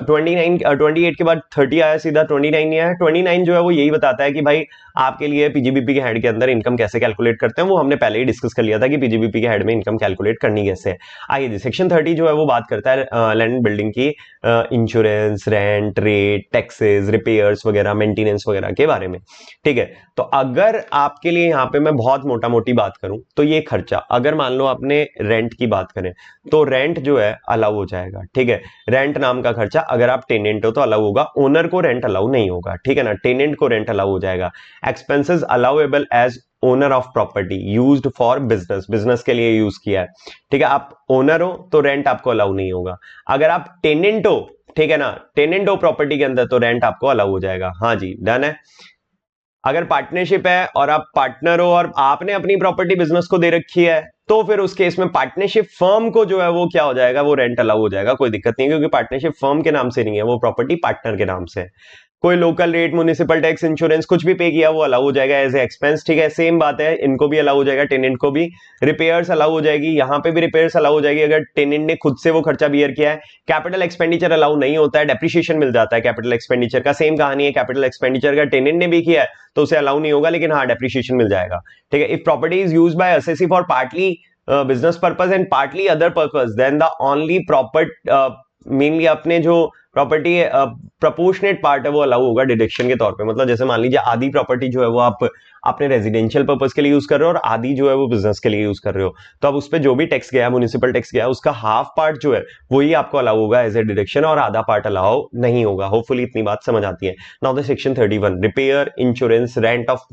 28 के बाद 30 आया, सीधा 29 नहीं आया। 29 जो है वो यही बताता है कि भाई आपके लिए पीजीबीपी के हेड के अंदर इनकम कैसे कैलकुलेट करते हैं, वो हमने पहले ही डिस्कस कर लिया था कि पीजीबीपी के हेड में इनकम कैलकुलेट करनी कैसे है। आइए जी, सेक्शन 30 जो है वो बात करता है लैंड एंड बिल्डिंग की insurance, rent, rate, taxes, repairs वगैरह, मेंटेनेंस वगैरह के बारे में। ठीक है, तो अगर आपके लिए यहाँ पे मैं बहुत मोटा मोटी बात करूं तो ये खर्चा, अगर मान लो आपने रेंट की बात करें तो रेंट जो है अलाउ हो जाएगा। ठीक है, रेंट नाम का खर्चा अगर आप टेनेंट हो तो अलाउ होगा, ओनर को रेंट अलाउ नहीं होगा। ठीक है ना, टेनेंट को रेंट अलाउ हो जाएगा। Expenses allowable as owner of property used for business, business के लिए यूज किया है। ठीक है, आप ओनर हो तो रेंट आपको अलाउ नहीं होगा। अगर आप टेनेंट हो, ठीक है ना, टेनेंट हो प्रॉपर्टी के अंदर तो रेंट आपको अलाउ हो जाएगा। हाँ जी, डन है। अगर पार्टनरशिप है और आप पार्टनर हो और आपने अपनी प्रॉपर्टी बिजनेस को दे रखी है तो फिर उस केस में पार्टनरशिप फर्म को जो है वो क्या हो जाएगा, वो रेंट अलाउ हो जाएगा, कोई दिक्कत नहीं है, क्योंकि पार्टनरशिप फर्म के नाम से नहीं है, वो प्रॉपर्टी पार्टनर के नाम से है। कोई local rate, municipal tax, insurance कुछ भी पे किया वो अलाउ हो जाएगा एज ए एक्सपेंस। ठीक है, सेम बात है, इनको भी अलाउ हो जाएगा, टेनेंट को भी। रिपेयर्स अलाउ हो जाएगी, यहां पे भी रिपेयर्स अलाउ हो जाएगी अगर टेनेंट ने खुद से वो खर्चा बियर किया है। कैपिटल एक्सपेंडिचर अलाउ नहीं होता है, डेप्रिसिएशन मिल जाता है कैपिटल एक्सपेंडिचर का। सेम कहानी है, कैपिटल एक्सपेंडिचर अगर टेनेंट ने भी किया है तो उसे अलाउ नहीं होगा, लेकिन हाँ डेप्रिसिएशन मिल जाएगा। ठीक है, if property is used by assessee for partly business purpose and partly other purpose then the only property mainly अपने जो प्रॉपर्टी प्रपोर्शनेट पार्ट है वो अलाउ होगा डिडक्शन के तौर पे। मतलब जैसे मान लीजिए आधी प्रॉपर्टी जो है वो आप अपने रेजिडेंशियल पर्पस के लिए यूज कर रहे हो और आधी जो है वो बिजनेस के लिए यूज कर रहे हो, तो अब उस पर जो भी टैक्स गया, म्युनिसिपल टैक्स गया, उसका हाफ पार्ट जो है वही आपको अलाउ होगा एज ए डिडक्शन और आधा पार्ट अलाउ नहीं होगा। होपफुली इतनी बात समझ आती है। Now the section 31 repair, insurance, rent of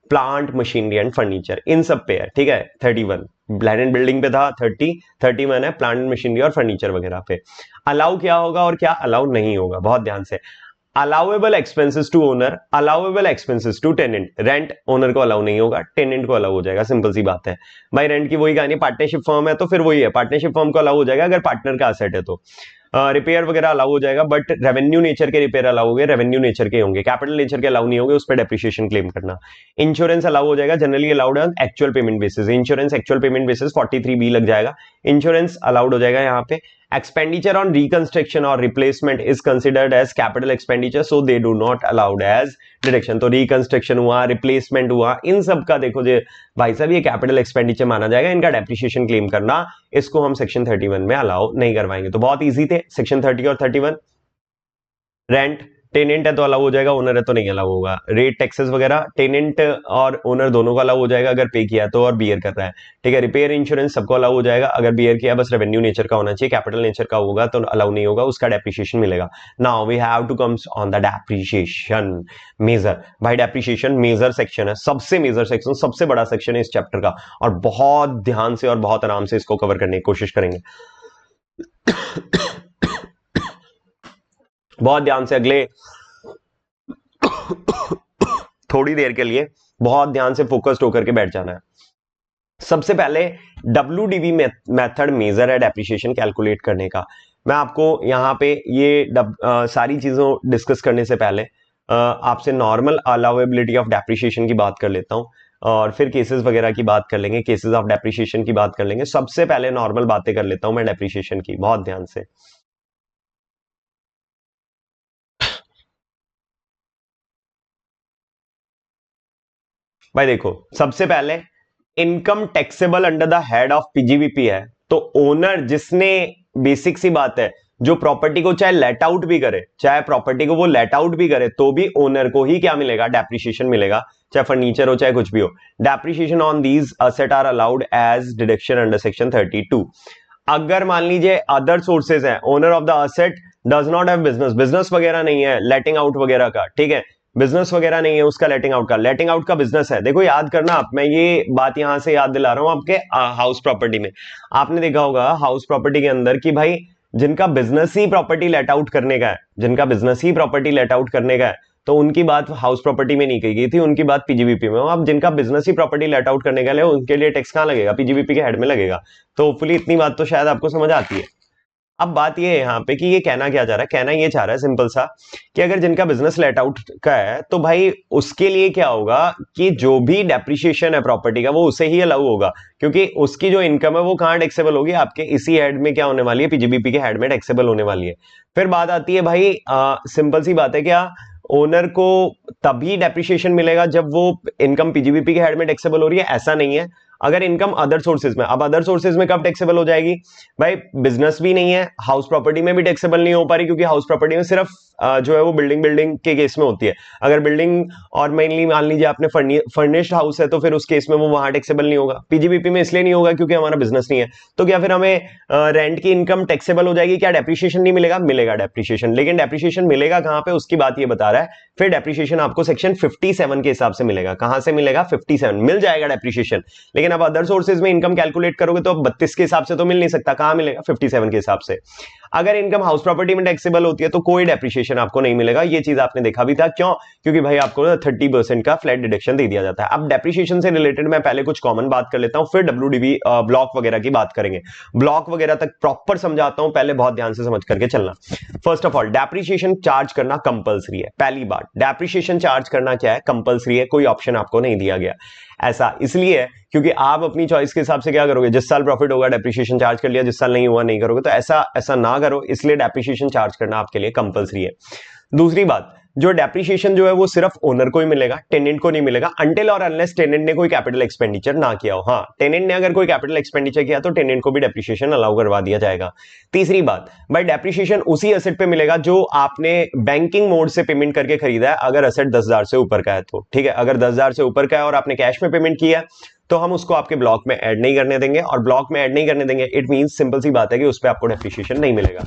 plant, machinery and furniture, इन सब पे है। ठीक है, 31 लैंड एंड बिल्डिंग पे था, 31 है प्लांट एंड मशीनरी और फर्नीचर वगैरह पे। अलाउ क्या होगा और क्या अलाउ नहीं होगा, बहुत ध्यान से। Allowable expenses to owner, allowable expenses to tenant. Rent owner को अलाउ नहीं होगा, टेनेंट को अलाउ हो जाएगा, सिंपल सी बात है भाई। रेंट की वही कहानी, पार्टनरशिप फर्म है तो फिर वही है, पार्टनरशिप फर्म को अलाउ हो जाएगा अगर पार्टनर का असेट है तो। रिपेयर वगैरह अलाउ हो जाएगा, बट रेवेन्यू नेचर के रिपेयर अलाउ होंगे, रेवेन्यू नेचर के होंगे, कैपिटल नेचर के अलाउ नहीं होंगे, उस पर डेप्रिसिएशन क्लेम करना। इंश्योरेंस अलाउ हो जाएगा, generally allowed on actual payment basis. Insurance actual payment basis 43B लग जाएगा, इंश्योरेंस अलाउड हो जाएगा यहाँ पे। एक्सपेंडिचर ऑन रिकंस्ट्रक्शन और replacement is considered as capital expenditure, so they do not allowed as deduction. तो रिकंस्ट्रक्शन हुआ, रिप्लेसमेंट हुआ, इन सब का देखो जे भाई साहब ये कैपिटल एक्सपेंडिचर माना जाएगा, इनका डेप्रिसिएशन क्लेम करना इसको हम सेक्शन 31 में अलाउ नहीं करवाएंगे। तो बहुत इजी थे सेक्शन 30 और 31। रेंट, टेनेंट है तो अलाउ हो जाएगा, ओनर है तो नहीं अलाउ होगा। रेट, टैक्सेस वगैरह टेनेंट और ओनर दोनों को अलाउ हो जाएगा अगर पे किया तो और बियर कर रहा है। ठीक है, रिपेयर, इंश्योरेंस सबको अलाउ हो जाएगा अगर बियर किया, बस रेवेन्यू नेचर का होना चाहिए, कैपिटल नेचर का होगा तो अलाउ नहीं होगा, उसका डेप्रिसिएशन मिलेगा। Now we have to comes on the depreciation major. भाई डेप्रिसिएशन मेजर सेक्शन है, सबसे मेजर सेक्शन, सबसे बड़ा सेक्शन है इस चैप्टर का, और बहुत ध्यान से और बहुत आराम से इसको कवर करने की कोशिश करेंगे। बहुत ध्यान से अगले थोड़ी देर के लिए बहुत ध्यान से फोकस्ड होकर के बैठ जाना है। सबसे पहले WDV मेथड मेजर है डेप्रिसिएशन कैलकुलेट करने का। मैं आपको यहां पे ये सारी चीजों डिस्कस करने से पहले आपसे नॉर्मल अलाउएबिलिटी ऑफ डेप्रिसिएशन की बात कर लेता हूं, और फिर केसेस वगैरह की बात कर लेंगे, केसेस ऑफ डेप्रिसिएशन की बात कर लेंगे। सबसे पहले नॉर्मल बातें कर लेता हूं मैं डेप्रिसिएशन की, बहुत ध्यान से। भाई देखो, सबसे पहले income taxable under the head of PGBP है, तो ओनर जिसने, बेसिक सी बात है, जो प्रॉपर्टी को चाहे लेट आउट भी करे, चाहे प्रॉपर्टी को वो लेट आउट भी करे तो भी ओनर को ही क्या मिलेगा, डेप्रिसिएशन मिलेगा, चाहे फर्नीचर हो चाहे कुछ भी हो। Depreciation on these asset are allowed as deduction under section 32। अगर मान लीजिए अदर सोर्सेज है, owner of the asset does not have business, business वगैरह नहीं है लेटिंग आउट वगैरह का, ठीक है, बिजनेस वगैरह नहीं है उसका लेटिंग आउट का, लेटिंग आउट का बिजनेस है। देखो याद करना आप, मैं ये बात यहां से याद दिला रहा हूं आपके हाउस प्रॉपर्टी में। आपने देखा होगा हाउस प्रॉपर्टी के अंदर कि भाई जिनका बिजनेस ही प्रॉपर्टी लेट आउट करने का है, जिनका बिजनेस ही प्रॉपर्टी लेट आउट करने का है, तो उनकी बात हाउस प्रॉपर्टी में नहीं कही गई थी, उनकी बात पीजीबीपी में। अब जिनका बिजनेस ही प्रॉपर्टी लेट आउट करने का है उनके लिए टैक्स कहां लगेगा, पीजीबीपी के हेड में लगेगा। तो होपफुली इतनी बात तो शायद आपको समझ आती है। अब बात ये है यहाँ पे कि ये कहना क्या चाह रहा है, कहना ये चाह रहा है सिंपल सा कि अगर जिनका बिजनेस लेट आउट का है तो भाई उसके लिए क्या होगा कि जो भी डेप्रिसिएशन है प्रॉपर्टी का वो उसे ही अलाउ होगा, क्योंकि उसकी जो इनकम है वो कहाँ टैक्सेबल होगी, आपके इसी हेड में क्या होने वाली है, पीजीबीपी के हेड में टैक्सेबल होने वाली है। फिर बात आती है भाई सिंपल सी बात है, क्या ओनर को तभी डेप्रिसिएशन मिलेगा जब वो इनकम पीजीबीपी के हेड में टैक्सेबल हो रही है, ऐसा नहीं है। अगर इनकम अदर सोर्सेज में, अब अदर सोर्सेज में कब टैक्सेबल हो जाएगी, भाई बिजनेस भी नहीं है, हाउस प्रॉपर्टी में भी टैक्सेबल नहीं हो पा रही, क्योंकि हाउस प्रॉपर्टी में सिर्फ जो है वो बिल्डिंग के केस में होती है। अगर बिल्डिंग और मेनली मान लीजिए आपने फर्निश्ड हाउस है तो फिर उस केस में वो वहां टैक्सेबल नहीं होगा। पीजीबीपी में इसलिए नहीं होगा क्योंकि हमारा बिजनेस नहीं है। तो क्या फिर हमें रेंट की इनकम टैक्सेबल हो जाएगी, क्या डेप्रिसिएशन नहीं मिलेगा, मिलेगा डेप्रिसिएशन, लेकिन डेप्रिसिएशन मिलेगा कहां पे, उसकी बात ये बता रहा है। फिर डेप्रिसिएशन आपको सेक्शन 57 के हिसाब से मिलेगा, कहां से मिलेगा, 57 मिल जाएगा डेप्रिसिएशन। लेकिन अब अदर सोर्सेज में इनकम कैलकुलेट करोगे तो 32 के हिसाब से तो मिल नहीं सकता, कहां मिलेगा, 57 के हिसाब से। अगर इनकम हाउस प्रॉपर्टी में टैक्सेबल होती है तो कोई डेप्रिसिएशन आपको नहीं मिलेगा, ये चीज आपने देखा भी था। क्यों, क्योंकि भाई आपको 30% का फ्लैट डिडक्शन दे दिया जाता है। अब डेप्रिसिएशन से रिलेटेड मैं पहले कुछ कॉमन बात कर लेता हूं, फिर डब्ल्यूडीबी ब्लॉक वगैरह की बात करेंगे। ब्लॉक वगैरह तक प्रॉपर समझाता हूं, पहले बहुत ध्यान से समझ करके चलना। First of all depreciation charge करना कंपलसरी है। पहली बात, डेप्रिसिएशन चार्ज करना क्या है, कंपलसरी है, कोई ऑप्शन आपको नहीं दिया गया। ऐसा इसलिए है क्योंकि आप अपनी चॉइस के हिसाब से क्या करोगे, जिस साल प्रॉफिट होगा डेप्रिसिएशन चार्ज कर लिया, जिस साल नहीं हुआ नहीं करोगे। तो ऐसा ऐसा ना करो, इसलिए डेप्रिसिएशन चार्ज करना आपके लिए कंपलसरी है। दूसरी बात, जो डेप्रिसिएशन जो है वो सिर्फ ओनर को ही मिलेगा, टेनेंट को नहीं मिलेगा, अनटिल और अनलेस टेनेंट ने कोई कैपिटल एक्सपेंडिचर ना किया हो। हाँ, टेनेंट ने अगर कोई कैपिटल एक्सपेंडिचर किया तो टेनेंट को भी डेप्रिसिएशन अलाउ करवा दिया जाएगा। तीसरी बात, भाई डेप्रिसिएशन उसी एसेट पे मिलेगा जो आपने बैंकिंग मोड से पेमेंट करके खरीदा है, अगर एसेट 10,000 से ऊपर का है तो, ठीक है। अगर 10,000 से ऊपर का है और आपने कैश में पेमेंट किया है तो हम उसको आपके ब्लॉक में ऐड नहीं करने देंगे, और ब्लॉक में ऐड नहीं करने देंगे इट मींस सिंपल सी बात है कि उस पर आपको डेप्रिसिएशन नहीं मिलेगा।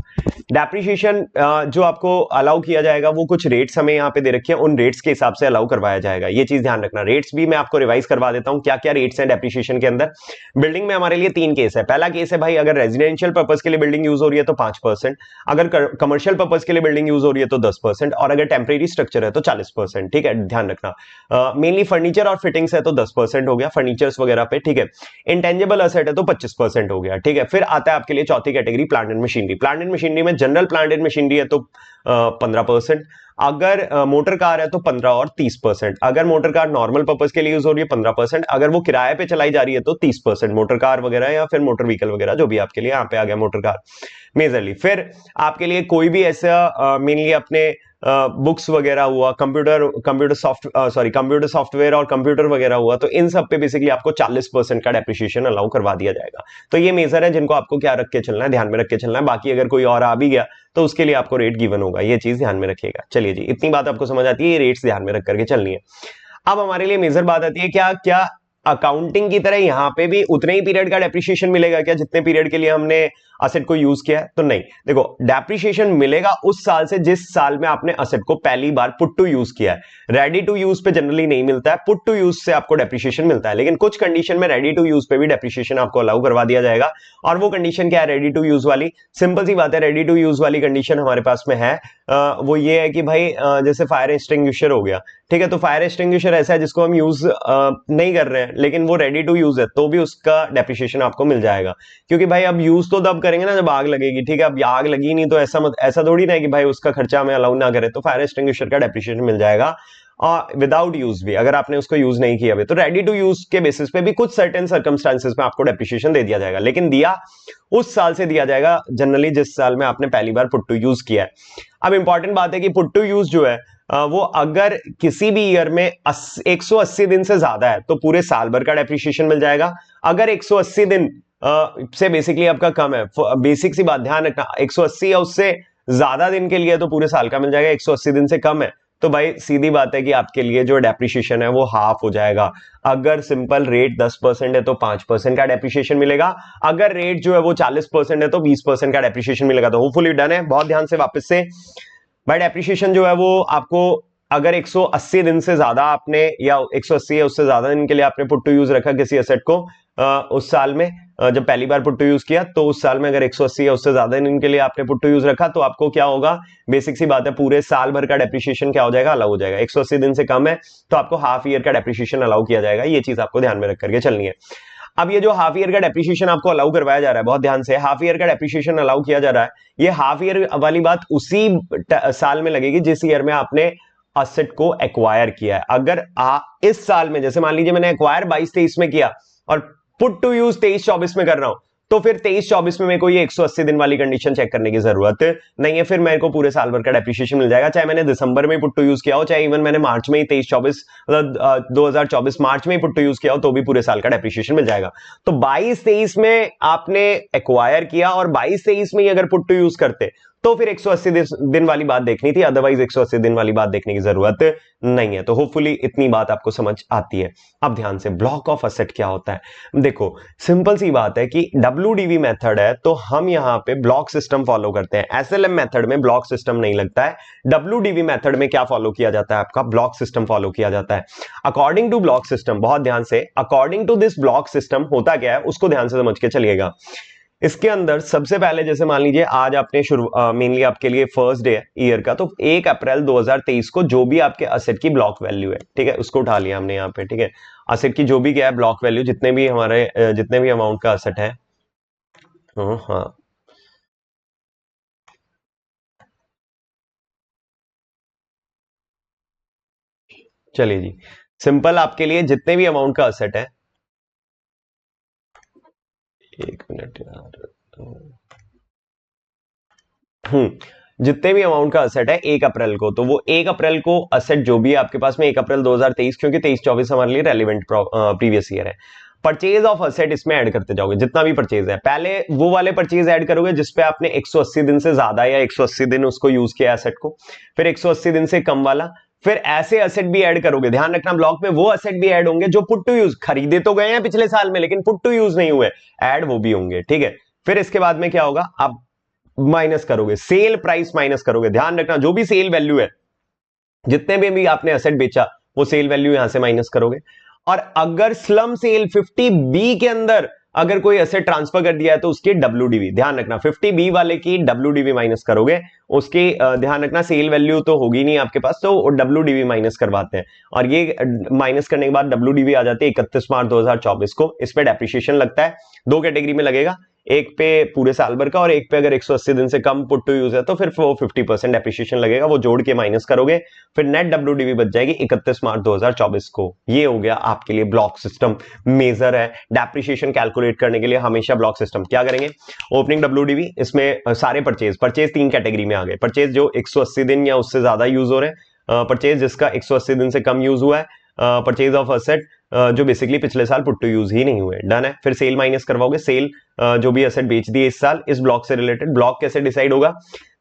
डेप्रिसिएशन जो आपको अलाउ किया जाएगा वो कुछ रेट्स हमें यहाँ पे दे रखे हैं, उन रेट्स के हिसाब से अलाउ करवाया जाएगा, ये चीज ध्यान रखना। रेट्स भी मैं आपको रिवाइज करवा देता हूँ, क्या क्या रेट्स हैं डेप्रिसिएशन के अंदर। बिल्डिंग में हमारे लिए 3 केस है। पहला केस है भाई अगर रेजिडेंशियल पर्पज के लिए बिल्डिंग यूज हो रही है तो 5%, अगर कमर्शियल पर्पज के लिए बिल्डिंग यूज हो रही है तो 10%, और अगर टेम्परेरी स्ट्रक्चर है तो 40%, ठीक है, ध्यान रखना। मेनली फर्नीचर और फिटिंग्स है तो 10% हो गया, फर्नीचर्स वगैरह पे, ठीक है। इंटेंजिबल एसेट है तो 25% हो गया, ठीक है। फिर आता है आपके लिए चौथी category plant and machinery. Plant and machinery में जनरल प्लांट एंड मशीनरी है तो 15%, अगर मोटर कार है तो 15 और 30%, अगर मोटर कार नॉर्मल पर्पज के लिए यूज हो रही है 15%, अगर वो किराए पे चलाई जा रही है तो 30%, मोटर कार वगैरह या फिर मोटर व्हीकल वगैरह जो भी आपके लिए, यहाँ पे आ गया मोटर कार मेजरली। फिर आपके लिए कोई भी ऐसा मेनली अपने बुक्स वगैरह हुआ, कंप्यूटर सॉफ्टवेयर और कंप्यूटर वगैरह हुआ, तो इन सब पे बेसिकली आपको 40% का डेप्रिसिएशन अलाउ करवा दिया जाएगा। तो ये मेजर है जिनको आपको क्या रख के चलना है, ध्यान में रख के चलना है। बाकी अगर कोई और आ भी गया तो उसके लिए आपको रेट गिवन होगा, ये चीज ध्यान में रखिएगा। चलिए जी, इतनी बात आपको समझ आती है, ये रेट्स ध्यान में रख करके चलनी है। अब हमारे लिए मेजर बात आती है, क्या क्या अकाउंटिंग की तरह यहां पे भी उतने ही पीरियड का डेप्रिसिएशन मिलेगा क्या जितने पीरियड के लिए हमने असेट को यूज किया है? तो नहीं, देखो डेप्रिसिएशन मिलेगा उस साल से जिस साल में आपने असेट को पहली बार पुट टू यूज किया है। रेडी टू यूज पे जनरली नहीं मिलता है, पुट टू यूज से आपको डेप्रिसिएशन मिलता है, लेकिन कुछ कंडीशन में रेडी टू यूज पे भी डेप्रिसिएशन आपको अलाउ करवा दिया जाएगा। और वो कंडीशन क्या है रेडी टू यूज वाली? सिंपल सी बात है, रेडी टू यूज वाली कंडीशन हमारे पास में है वो ये है कि भाई जैसे फायर एक्सटिंग्विशर हो गया, ठीक है, तो फायर एक्सटिंग्विशर ऐसा है जिसको हम यूज नहीं कर रहे हैं लेकिन वो रेडी टू यूज है, तो भी उसका डेप्रिसिएशन आपको मिल जाएगा। क्योंकि भाई अब यूज तो तब करेंगे ना जब आग लगेगी, ठीक है। अब आग लगी नहीं तो ऐसा थोड़ी ना है कि भाई उसका खर्चा हमें अलाउ ना करे, तो फायर एक्सटिंग्विशर का डेप्रिसिएशन मिल जाएगा। और विदाउट यूज भी, अगर आपने उसको यूज नहीं किया, तो रेडी टू यूज के बेसिस पे भी कुछ सर्टेन सर्कमस्टांसेस में आपको डेप्रिसिएशन दे दिया जाएगा, लेकिन दिया उस साल से दिया जाएगा जनरली जिस साल में आपने पहली बार पुट टू यूज किया है। अब इंपॉर्टेंट बात है कि पुट टू यूज जो है वो अगर किसी भी ईयर में 180 दिन से ज्यादा है तो पूरे साल भर का डेप्रिसिएशन मिल जाएगा। अगर 180 दिन से बेसिकली आपका कम है, बेसिक सी बात ध्यान रखना, 180 या उससे ज्यादा दिन के लिए तो पूरे साल का मिल जाएगा, 180 दिन से कम है तो भाई सीधी बात है कि आपके लिए जो डेप्रिसिएशन है वो हाफ हो जाएगा। अगर सिंपल रेट 10% है तो 5% का डेप्रिसिएशन मिलेगा, अगर रेट जो है वो 40% है तो 20% का डेप्रिसिएशन मिलेगा। तो होपफुली डन है। बहुत ध्यान से वापस से भाई, डेप्रिसिएशन जो है वो आपको अगर 180 दिन से ज्यादा आपने या 180 या उससे ज्यादा दिन के लिए आपने पुट टू यूज रखा किसी एसेट को उस साल में, जब पहली बार पुट टू यूज किया तो उस साल में अगर 180 या उससे ज्यादा दिन के लिए आपने पुट टू यूज रखा तो आपको क्या होगा, बेसिक सी बात है, पूरे साल भर का डेप्रिसिएशन क्या हो जाएगा, अलाउ हो जाएगा। 180 दिन से कम है तो आपको हाफ ईयर का डेप्रिसिएशन अलाउ किया जाएगा। ये चीज आपको ध्यान में रख करके चलनी है। अब ये जो हाफ ईयर का डेप्रिसिएशन आपको अलाउ करवाया जा रहा है, बहुत ध्यान से, हाफ ईयर का डेप्रिसिएशन अलाउ किया जा रहा है, ये हाफ ईयर वाली बात उसी साल में लगेगी जिस ईयर में आपने असेट को एक्वायर किया है। अगर इस साल में, जैसे मान लीजिए मैंने एक्वायर 22-23 में किया और पुट टू यूज 23-24 में कर रहा हूं, तो फिर 23-24 में मेरे को ये 180 दिन वाली कंडीशन चेक करने की जरूरत नहीं है। फिर मेरे को पूरे साल भर का डेप्रिसिएशन मिल जाएगा, चाहे मैंने दिसंबर में पुट टू यूज किया हो, चाहे इवन मैंने मार्च में ही 23-24 मतलब 2024 मार्च में ही पुट टू यूज किया हो, तो भी पूरे साल का डेप्रिसिएशन मिल जाएगा। तो 22-23 में आपने एक्वायर किया और 22-23 में ही अगर पुट टू यूज करते तो फिर 180 दिन वाली बात देखनी थी, अदरवाइज 180 दिन वाली बात देखने की जरूरत नहीं है। तो होपफुली इतनी बात आपको समझ आती है। अब ध्यान से, ब्लॉक ऑफ असेट क्या होता है। देखो सिंपल सी बात है कि WDV मेथड है तो हम यहां पे ब्लॉक सिस्टम फॉलो करते हैं। SLM मेथड में ब्लॉक सिस्टम नहीं लगता है। WDV मेथड में क्या फॉलो किया जाता है, आपका ब्लॉक सिस्टम फॉलो किया जाता है। अकॉर्डिंग टू ब्लॉक सिस्टम, बहुत ध्यान से, according to this block system होता क्या है उसको ध्यान से समझ के चलिएगा। इसके अंदर सबसे पहले, जैसे मान लीजिए आज आपने शुरू मेनली आपके लिए फर्स्ट डे है ईयर का, तो 1 अप्रैल 2023 को जो भी आपके असेट की ब्लॉक वैल्यू है, ठीक है, उसको उठा लिया हमने यहाँ पे, ठीक है, असेट की जो भी क्या है ब्लॉक वैल्यू, जितने भी हमारे जितने भी अमाउंट का असेट है, हाँ चलिए जी, सिंपल आपके लिए जितने भी अमाउंट का असेट है, एक मिनट यार, जितने भी अमाउंट का असेट है 1 अप्रैल को, तो वो 1 अप्रैल को असेट जो भी है आपके पास में 1 अप्रैल 2023, क्योंकि 23-24 हमारे लिए रेलिवेंट प्रीवियस ईयर है, परचेज ऑफ असेट इसमें ऐड करते जाओगे। जितना भी परचेज है पहले वो वाले परचेज ऐड करोगे जिसपे आपने 180 दिन से ज्यादा या 180 दिन उसको यूज किया एसेट को, फिर 180 दिन से कम वाला, फिर ऐसे असेट भी ऐड करोगे। ध्यान रखना ब्लॉक में वो असेट भी ऐड होंगे जो पुट टू यूज, खरीदे तो गए हैं पिछले साल में लेकिन पुट टू यूज नहीं हुए, ऐड वो भी होंगे, ठीक है। फिर इसके बाद में क्या होगा, आप माइनस करोगे, सेल प्राइस माइनस करोगे। ध्यान रखना जो भी सेल वैल्यू है, जितने भी आपने एसेट बेचा वो सेल वैल्यू यहां से माइनस करोगे। और अगर स्लम सेल 50B के अंदर अगर कोई एसेट ट्रांसफर कर दिया है तो उसकी WDV, ध्यान रखना 50B वाले की WDV माइनस करोगे। उसकी ध्यान रखना सेल वैल्यू तो होगी नहीं आपके पास, तो WDV माइनस करवाते हैं, और ये माइनस करने के बाद WDV आ जाती है 31 मार्च 2024 को। इस पे डेप्रिसिएशन लगता है, दो कैटेगरी में लगेगा, एक पे पूरे साल भर का और एक पे अगर 180 दिन से कम पुट टू यूज है तो फिर वो 50% डेप्रिसिएशन लगेगा, वो जोड़ के माइनस करोगे, फिर नेट WDV बच जाएगी 31 मार्च 2024 को। ये हो गया आपके लिए ब्लॉक सिस्टम। मेजर है डेप्रिसिएशन कैलकुलेट करने के लिए हमेशा ब्लॉक सिस्टम। क्या करेंगे, ओपनिंग WDV, इसमें सारे परचेज 3 कैटेगरी में आ गए। परचेज जो 180 दिन या उससे ज्यादा यूज हो रहे हैं, परचेज जिसका 180 दिन से कम यूज हुआ है, परचेज ऑफ असेट जो बेसिकली पिछले साल पुट टू यूज ही नहीं हुए, डन है। फिर सेल माइनस करवाओगे, सेल जो भी एसेट बेच दिए इस साल इस ब्लॉक से रिलेटेड। ब्लॉक कैसे डिसाइड होगा,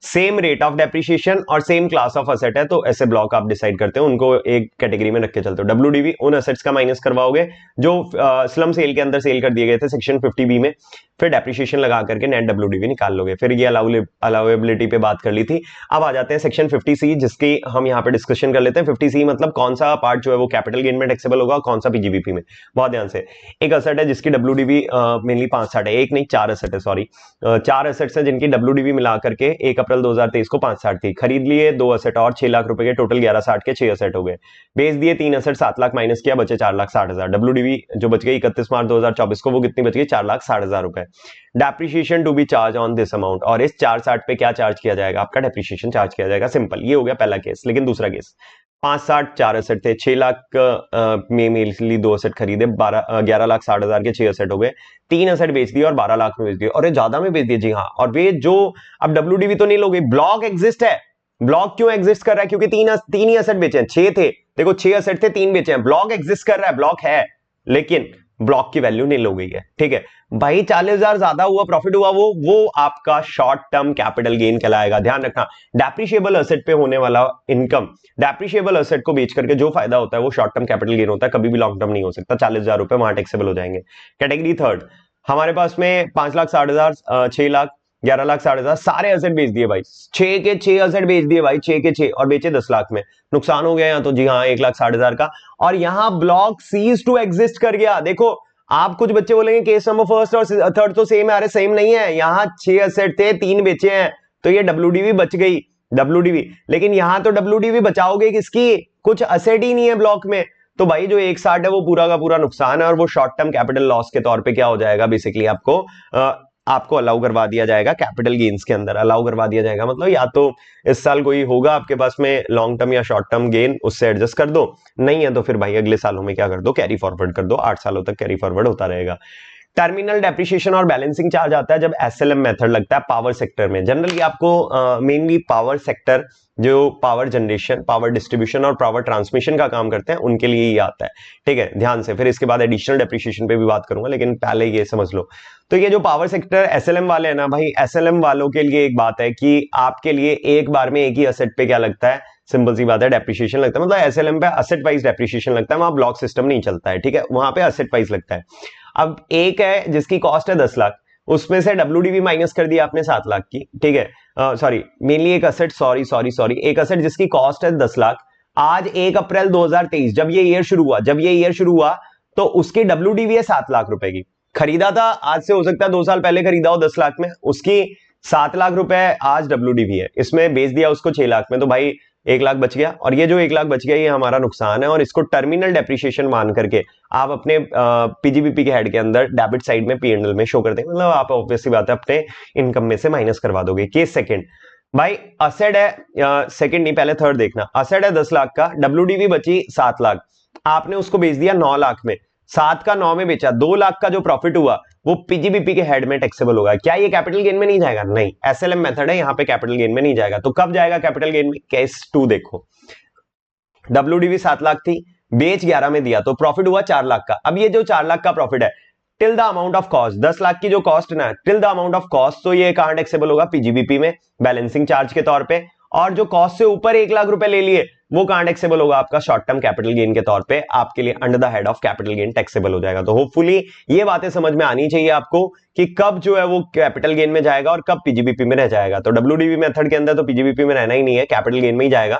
सेम रेट ऑफ डेप्रिसिएशन और सेम क्लास ऑफ असेट है तो ऐसे ब्लॉक आप डिसाइड करते हो, उनको एक कैटेगरी में रख के चलते हो। WDV उन असेट्स का माइनस करवाओगे जो स्लम सेल के अंदर सेल कर दिए गए थे सेक्शन 50B में, फिर डेप्रिसिएशन लगा करके नेट WDV निकाल लोगे। फिर ये अलाउएबिलिटी पे बात कर ली थी। अब आ जाते हैं सेक्शन 50C, जिसकी हम यहाँ पे डिस्कशन कर लेते हैं। 50C मतलब कौन सा पार्ट जो है वो कैपिटल गेन में टैक्सेबल होगा, कौन सा PGBP में। बहुत ध्यान से, एक असेट है जिसकी WDV मेनली 560 है, एक नहीं 4 असेट है, सॉरी 4 असेट्स हैं जिनकी WDV मिला करके 1 अप्रैल 2023 को 560 थी। खरीद लिए 2 असेट और 6 लाख रुपए के, टोटल 1160 के 6 असेट हो गए। बेच दिए 3 असेट, 7 लाख माइनस किया, बचे 4,60,000। WDV जो बच गई 31 मार्च 2024 को वो कितनी बच गई, 4,60,000 रुपए। Depreciation to be charge on this amount, और इस 460 पे क्या चार्ज किया जाएगा, आपका डेप्रिसिएशन चार्ज किया जाएगा। सिंपल, ये हो गया पहला केस। लेकिन दूसरा केस, 560 4 असेट थे, 6 लाख में मेनली 2 असेट खरीदे, 11,60,000 के 6 असेट हो गए। 3 असेट बेच दिए और 12 लाख में बेच दिए, और ये ज्यादा में बेच दिए जी हाँ। और वे जो अब WDV तो नहीं लोगे, ब्लॉक एग्जिस्ट है। ब्लॉक क्यों एग्जिस्ट कर रहा है, क्योंकि तीन ही असेट बेचे हैं, 6 थे, देखो 6 असेट थे, 3 बेचे हैं, ब्लॉक एग्जिस्ट कर रहा है, ब्लॉक है, लेकिन ब्लॉक की वैल्यू नील हो गई है। ठीक है भाई, 40,000 ज्यादा हुआ, प्रॉफिट हुआ, वो आपका शॉर्ट टर्म कैपिटल गेन कहलाएगा। ध्यान रखना, डेप्रिशिएबल असेट पे होने वाला इनकम, डेप्रिशिएबल असेट को बेच करके जो फायदा होता है वो शॉर्ट टर्म कैपिटल गेन होता है, कभी भी लॉन्ग टर्म नहीं हो सकता। 40,000 रुपए वहां टैक्सेबल हो जाएंगे। कैटेगरी थर्ड, हमारे पास में 5,60,000, 6,00,000, 11,00,000, 60,000 सारे एसेट बेच दिए भाई, 6 एसेट बेच दिए भाई, 6 और बेचे 10,00,000 में, नुकसान हो गया यहाँ तो जी हाँ 1,60,000 का। और यहाँ ब्लॉक सीज टू एग्जिस्ट कर गया। देखो, आप कुछ बच्चे बोलेंगे केस नंबर फर्स्ट और थर्ड तो सेम है, अरे सेम नहीं है, यहाँ 6 एसेट थे, 3 बेचे हैं, तो ये डब्ल्यूडीवी बच गई, डब्ल्यूडीवी। लेकिन यहां तो डब्ल्यूडीवी बचाओगे किसकी, कुछ एसेट ही नहीं है ब्लॉक में, तो भाई जो 160 है वो पूरा का पूरा नुकसान है, और वो शॉर्ट टर्म कैपिटल लॉस के तौर पे क्या हो जाएगा, बेसिकली आपको अलाउ करवा दिया जाएगा कैपिटल गेन्स के अंदर। अलाउ करवा दिया जाएगा मतलब या तो इस साल कोई होगा आपके पास में लॉन्ग टर्म या शॉर्ट टर्म गेन, उससे एडजस्ट कर दो, नहीं है तो फिर भाई अगले सालों में क्या कर दो, कैरी फॉरवर्ड कर दो, 8 सालों तक कैरी फॉरवर्ड होता रहेगा। टर्मिनल डेप्रिसिएशन और बैलेंसिंग चार्ज आता है जब एसएलएम मेथड लगता है पावर सेक्टर में। जनरली आपको मेनली पावर सेक्टर, जो पावर जनरेशन, पावर डिस्ट्रीब्यूशन और पावर ट्रांसमिशन का काम करते हैं, उनके लिए ही आता है। ठीक है, ध्यान से, फिर इसके बाद एडिशनल डेप्रिसिएशन पे भी बात करूंगा, लेकिन पहले ये समझ लो। तो ये जो पावर सेक्टर एसएलएम वाले हैं ना भाई, एसएलएम वालों के लिए एक बात है कि आपके लिए एक बार में एक ही असेट पे क्या लगता है, सिंपल सी बात है, डेप्रिसिएशन लगता है। मतलब एसएलएम पे असेट वाइज डेप्रिसिएशन लगता है, वहां ब्लॉक सिस्टम नहीं चलता है। ठीक है, वहां पे असेट वाइज लगता है। अब एक है जिसकी कॉस्ट है 10,00,000, उसमें से डब्ल्यूडीवी माइनस कर दिया आपने 7,00,000 की। ठीक है, सॉरी मेनली एक असेट, सॉरी एक असेट जिसकी कॉस्ट है 10,00,000, आज 1 अप्रैल 2023 जब ये ईयर शुरू हुआ तो उसकी डब्ल्यूडीवी है 7,00,000 रुपए की। खरीदा था, आज से हो सकता है 2 साल पहले खरीदा हो 10,00,000 में, उसकी 7,00,000 रुपए आज डब्ल्यूडीवी है, इसमें बेच दिया उसको 6,00,000 में, तो भाई 1,00,000 बच गया। और ये जो 1,00,000 बच गया ये हमारा नुकसान है, और इसको टर्मिनल डेप्रिसिएशन मान करके आप अपने पीजीबीपी के हेड के अंदर डेबिट साइड में पीएनएल में शो कर देंगे। मतलब आप ऑब्वियसली बात है अपने इनकम में से माइनस करवा दोगे। केस सेकंड, भाई असेट है, सेकंड नहीं पहले थर्ड देखना, असेट है 10,00,000 का, डब्ल्यूडीवी बची 7,00,000, आपने उसको बेच दिया 9,00,000 में, 7 का 9 में बेचा, 2,00,000 का जो प्रॉफिट हुआ वो पीजीबीपी के हेड में टैक्सेबल होगा। क्या ये कैपिटल गेन में नहीं जाएगा? नहीं, एसएलएम मेथड है, यहां पे कैपिटल गेन में नहीं जाएगा। तो कब जाएगा कैपिटल गेन में? केस 2 देखो, डब्ल्यूडीवी 7,00,000 थी, बेच 11 में दिया, तो प्रॉफिट हुआ 4,00,000 का। अब ये जो 4,00,000 का प्रॉफिट है till the amount of cost, 10,00,000 की जो कॉस्ट ना, till the amount of cost, तो ये कहां टैक्सेबल होगा? पीजीबीपी में, बैलेंसिंग चार्ज के तौर पे। और जो कॉस्ट से ऊपर 1,00,000 रुपए ले लिए वो कहां टैक्सेबल होगा? आपका शॉर्ट टर्म कैपिटल गेन के तौर पे, आपके लिए under the head of capital gain taxable हो जाएगा। तो होपफुली ये बातें समझ में आनी चाहिए आपको कि कब जो है वो कैपिटल गेन में जाएगा और कब पीजीबीपी में रह जाएगा। तो डब्ल्यूडीवी मेथड के अंदर तो पीजीबीपी में रहना ही नहीं है, कैपिटल गेन में ही जाएगा।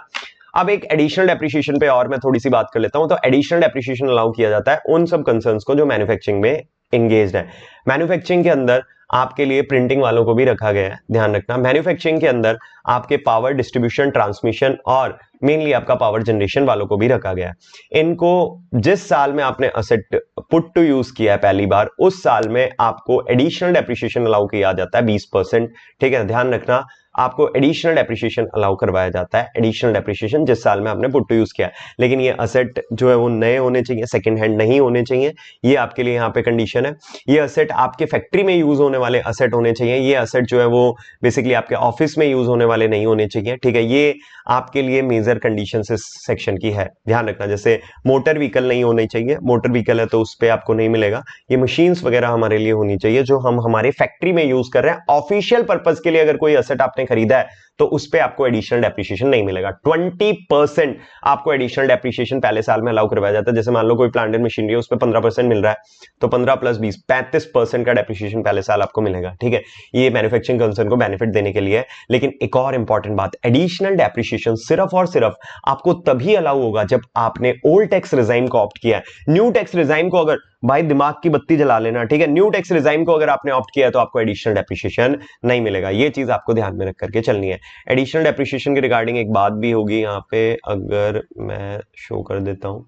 अब एक एडिशनल डेप्रिसिएशन पे और मैं थोड़ी सी बात कर लेता हूं। तो एडिशनल डेप्रिसिएशन अलाउ किया जाता है उन सब कंसर्न्स को जो मैन्युफैक्चरिंग में एंगेज्ड है। मैन्युफैक्चरिंग के अंदर आपके लिए प्रिंटिंग वालों को भी रखा गया है, ध्यान रखना। मैन्युफैक्चरिंग के अंदर आपके पावर डिस्ट्रीब्यूशन, ट्रांसमिशन और मेनली आपका पावर जनरेशन वालों को भी रखा गया है। इनको जिस साल में आपने असेट पुट टू यूज किया है पहली बार, उस साल में आपको एडिशनल डेप्रिसिएशन अलाउ किया जाता है 20%। ठीक है, ध्यान रखना, आपको एडिशनल डेप्रिसिएशन अलाउ करवाया जाता है, एडिशनल डेप्रिसिएशन जिस साल में आपने पुट टू यूज किया। लेकिन ये असेट जो है वो नए होने चाहिए, सेकंड हैंड नहीं होने चाहिए, ये आपके लिए यहाँ पे कंडीशन है। ये असेट आपके फैक्ट्री में यूज होने वाले असेट होने चाहिए, ये असेट जो है वो बेसिकली आपके ऑफिस में यूज होने वाले नहीं होने चाहिए। ठीक है, ये आपके लिए मेजर कंडीशन इस सेक्शन की है, ध्यान रखना। जैसे मोटर व्हीकल नहीं होने चाहिए, मोटर व्हीकल है तो उस पर आपको नहीं मिलेगा। ये मशीन्स वगैरह हमारे लिए होनी चाहिए जो हम हमारे फैक्ट्री में यूज कर रहे हैं। ऑफिशियल पर्पज के लिए अगर कोई असेट आपने खरीदा है तो उस पे आपको एडिशनल डेप्रिसिएशन नहीं मिलेगा। 20% आपको एडिशनल डेप्रिसिएशन पहले साल में अलाउ करवाया जाता है। जैसे मान लो कोई प्लांट एंड मशीनरी है, उस पे 15% मिल रहा है, तो 15 प्लस 20 35% का डेप्रिसिएशन पहले साल आपको मिलेगा। ठीक है, ये मैन्युफैक्चरिंग कंसर्न को बेनिफिट देने के लिए है। लेकिन एक और इंपॉर्टेंट बात, एडिशनल डेप्रिसिएशन सिर्फ और सिर्फ आपको तभी अलाउ होगा जब आपने ओल्ड टैक्स रिजाइम को ऑप्ट किया है। न्यू टैक्स रिजाइम को अगर, भाई दिमाग की बत्ती जला लेना, ठीक है, न्यू टैक्स रिजाइम को अगर आपने ऑप्ट किया है तो आपको एडिशनल डेप्रिसिएशन नहीं मिलेगा। ये चीज आपको ध्यान में रख करके चलनी है। एडिशनल डेप्रिसिएशन के रिगार्डिंग एक बात भी होगी यहाँ पे, अगर मैं शो कर देता हूं।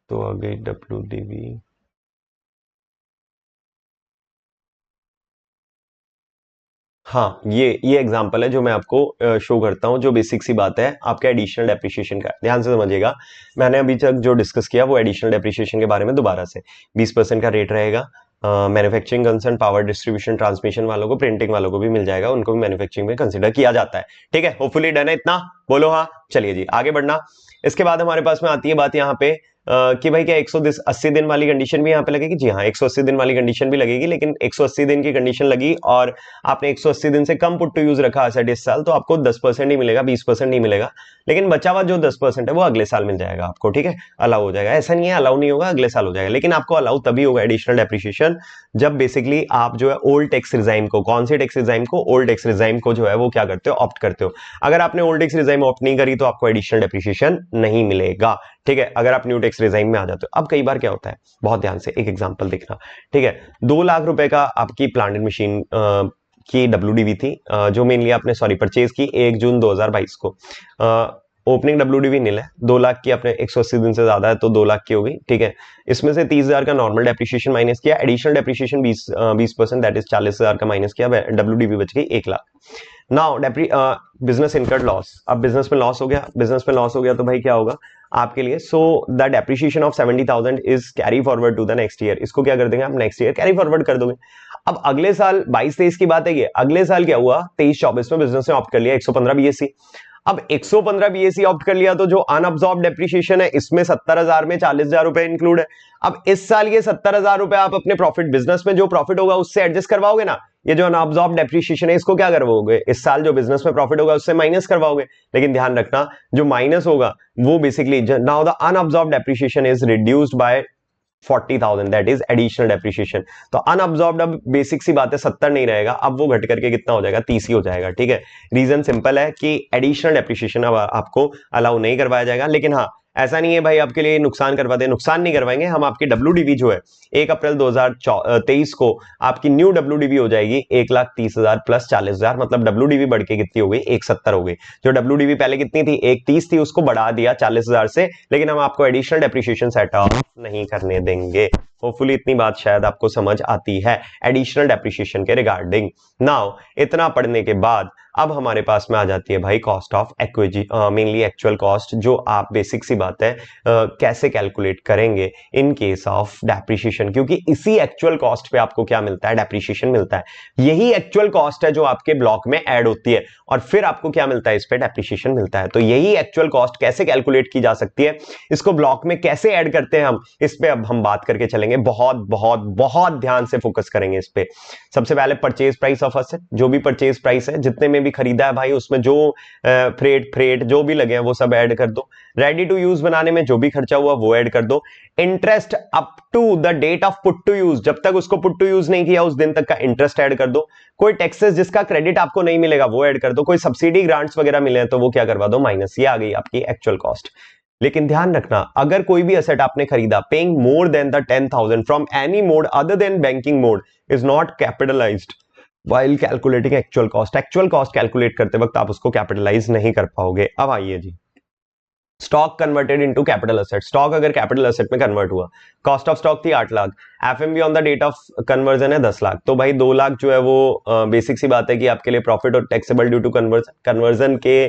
तो आ गई डब्ल्यूडीवी। हाँ, ये एग्जांपल है जो मैं आपको शो करता हूं, जो बेसिक सी बात है आपके एडिशनल डेप्रिसिएशन का। ध्यान से समझिएगा, मैंने अभी तक जो डिस्कस किया वो एडिशनल डेप्रिसिएशन के बारे में। दोबारा से 20% का रेट रहेगा, manufacturing concern, power distribution, transmission वालों को, प्रिंटिंग वालों को भी मिल जाएगा, उनको भी मैन्युफैक्चरिंग में कंसिडर किया जाता है। ठीक है, होपफुली डन है इतना, बोलो हाँ। चलिए जी आगे बढ़ना। इसके बाद हमारे पास में आती है बात यहाँ पे कि भाई क्या 180 दिन वाली कंडीशन भी यहाँ पे लगेगी? जी हाँ, 180 दिन वाली कंडीशन भी लगेगी, लेकिन 180 दिन की कंडीशन लगी और आपने 180 दिन से कम पुट टू यूज रखा एसेट इस साल, तो आपको 10% ही मिलेगा, 20% नहीं मिलेगा, लेकिन बचा हुआ जो 10% है वो अगले साल मिल जाएगा आपको। ठीक है, अलाउ हो जाएगा, ऐसा नहीं है अलाउ नहीं होगा, अगले साल हो जाएगा, लेकिन आपको अलाउ तभी होगा एडिशनल डेप्रिसिएशन जब बेसिकली आप जो है ओल्ड टैक्स रिजाइम को, कौन से टैक्स रिजाइम को? ओल्ड टैक्स रिजाइम को जो है वो क्या करते हो? ऑप्ट करते हो। अगर आपने ओल्ड टैक्स रिजाइम ऑप्ट नहीं करी तो आपको एडिशनल डेप्रिसिएशन नहीं मिलेगा। ठीक है, अगर आप न्यू टैक्स रिजाइम में आ जाते हो। अब कई बार क्या होता है, बहुत ध्यान से एक एग्जांपल देखना। ठीक है, 2 लाख रुपए का आपकी प्लांट एंड मशीन की डब्ल्यूडीवी थी, जो मेनली आपने सॉरी परचेज की 1 जून 2022 को। ओपनिंग डब्ल्यूडीवी नील है, 2 लाख की, आपने 180 दिन से ज्यादा है तो 2 लाख की होगी। ठीक है, इसमें से 30,000 का नॉर्मल डेप्रिसिएशन माइनस किया, एडिशनल डेप्रिसिएशन 20% दैट इज 40,000 का माइनस किया, डब्ल्यूडीवी बच गई 1 lakh. Now business incurred loss, अब बिजनेस में लॉस हो गया, बिजनेस में लॉस हो गया तो भाई क्या होगा आपके लिए? So the depreciation of 70,000 is carry forward to the next year. इसको क्या कर देंगे आप? नेक्स्ट ईयर कैरी फॉरवर्ड कर दोगे। अब अगले साल 22-23 की बात है ये, अगले साल क्या हुआ? 23-24 में बिजनेस ने ऑप्ट कर लिया 115 बीएससी। अब 115 बीएससी ऑप्ट कर लिया तो जो अनअब्सॉर्ब डेप्रिसिएशन है इसमें 70,000 में 40,000 रुपए इंक्लूड है। अब इस साल ये 70,000 रुपए आप अपने प्रॉफिट, बिजनेस में जो प्रॉफिट होगा उससे एडजस्ट करवाओगे ना। ये जो अनअब्सॉर्ब डेप्रिसिएशन है इसको क्या करवाओगे? इस साल जो बिजनेस में प्रॉफिट होगा उससे माइनस करवाओगे। लेकिन ध्यान रखना जो माइनस होगा वो basically now the unabsorb depreciation is reduced by 40,000 that is additional depreciation. तो अनअब्सॉर्ब्ड अब बेसिक सी बात है 70 नहीं रहेगा, अब वो घट करके कितना हो जाएगा? 30 ही हो जाएगा। ठीक है, रीजन सिंपल है कि एडिशनल डेप्रिसिएशन अब आपको अलाउ नहीं करवाया जाएगा। लेकिन हाँ, ऐसा नहीं है भाई आपके लिए नुकसान करवा दे, नुकसान नहीं करवाएंगे हम। आपकी डब्ल्यूडीवी जो है 1 अप्रैल 2023 को आपकी न्यू डब्ल्यूडीवी हो जाएगी 1,30,000 प्लस 40,000, मतलब डब्ल्यूडीवी बढ़ के कितनी हो गई? 170 हो गई। जो डब्ल्यूडीवी पहले कितनी थी? 130 थी, उसको बढ़ा दिया 40,000 से, लेकिन हम आपको एडिशनल डेप्रिसिएशन सेट ऑफ नहीं करने देंगे। होपफुली इतनी बात शायद आपको समझ आती है एडिशनल डेप्रिसिएशन के रिगार्डिंग। नाउ इतना पढ़ने के बाद अब हमारे पास में आ जाती है भाई cost of acquisition, mainly actual cost, जो आप बेसिक सी बात है कैसे कैलकुलेट करेंगे इन केस ऑफ डेप्रिसिएशन, क्योंकि इसी एक्चुअल कॉस्ट पे आपको क्या मिलता है? डेप्रिसिएशन मिलता है। यही एक्चुअल कॉस्ट है जो आपके ब्लॉक में ऐड होती है और फिर आपको क्या मिलता है? इस पे डेप्रिसिएशन मिलता है। तो यही एक्चुअल कॉस्ट कैसे कैलकुलेट की जा सकती है, इसको ब्लॉक में कैसे ऐड करते हैं हम, इस पे अब हम बात करके चलेंगे। बहुत बहुत बहुत ध्यान से फोकस करेंगे इस पे। सबसे पहले परचेज प्राइस ऑफ असेट, जो भी परचेज प्राइस है, जितने में भी खरीदा है भाई, उसमें जो फ्रेट जो भी लगे हैं वो सब ऐड कर दो। रेडी टू यूज बनाने में जो भी खर्चा हुआ वो ऐड कर दो। Interest up to the date of put to use, जब तक उसको पुट टू यूज नहीं किया उस दिन तक का इंटरेस्ट ऐड कर दो। कोई टैक्सेस जिसका क्रेडिट आपको नहीं मिलेगा वो ऐड कर दो। कोई सब्सिडी ग्रांट्स वगैरह मिले हैं तो वो क्या करवा दो? माइनस। ये आ गई आपकी एक्चुअल कॉस्ट। लेकिन ध्यान रखना, अगर कोई भी असेट आपने खरीदा paying more than the 10,000 from any mode other than banking mode is not capitalised while calculating actual cost. Actual cost calculate करते वक्त आप उसको कैपिटलाइज नहीं कर पाओगे। अब आइए जी, stock converted into capital asset. Stock अगर कैपिटल असेट में कन्वर्ट हुआ, कॉस्ट ऑफ स्टॉक थी 8 lakh, FMV on the date of conversion है 10 लाख, तो भाई 2 लाख जो है वो बेसिक सी बात है कि आपके लिए प्रॉफिट और टैक्सेबल ड्यू टू कन्वर्जन के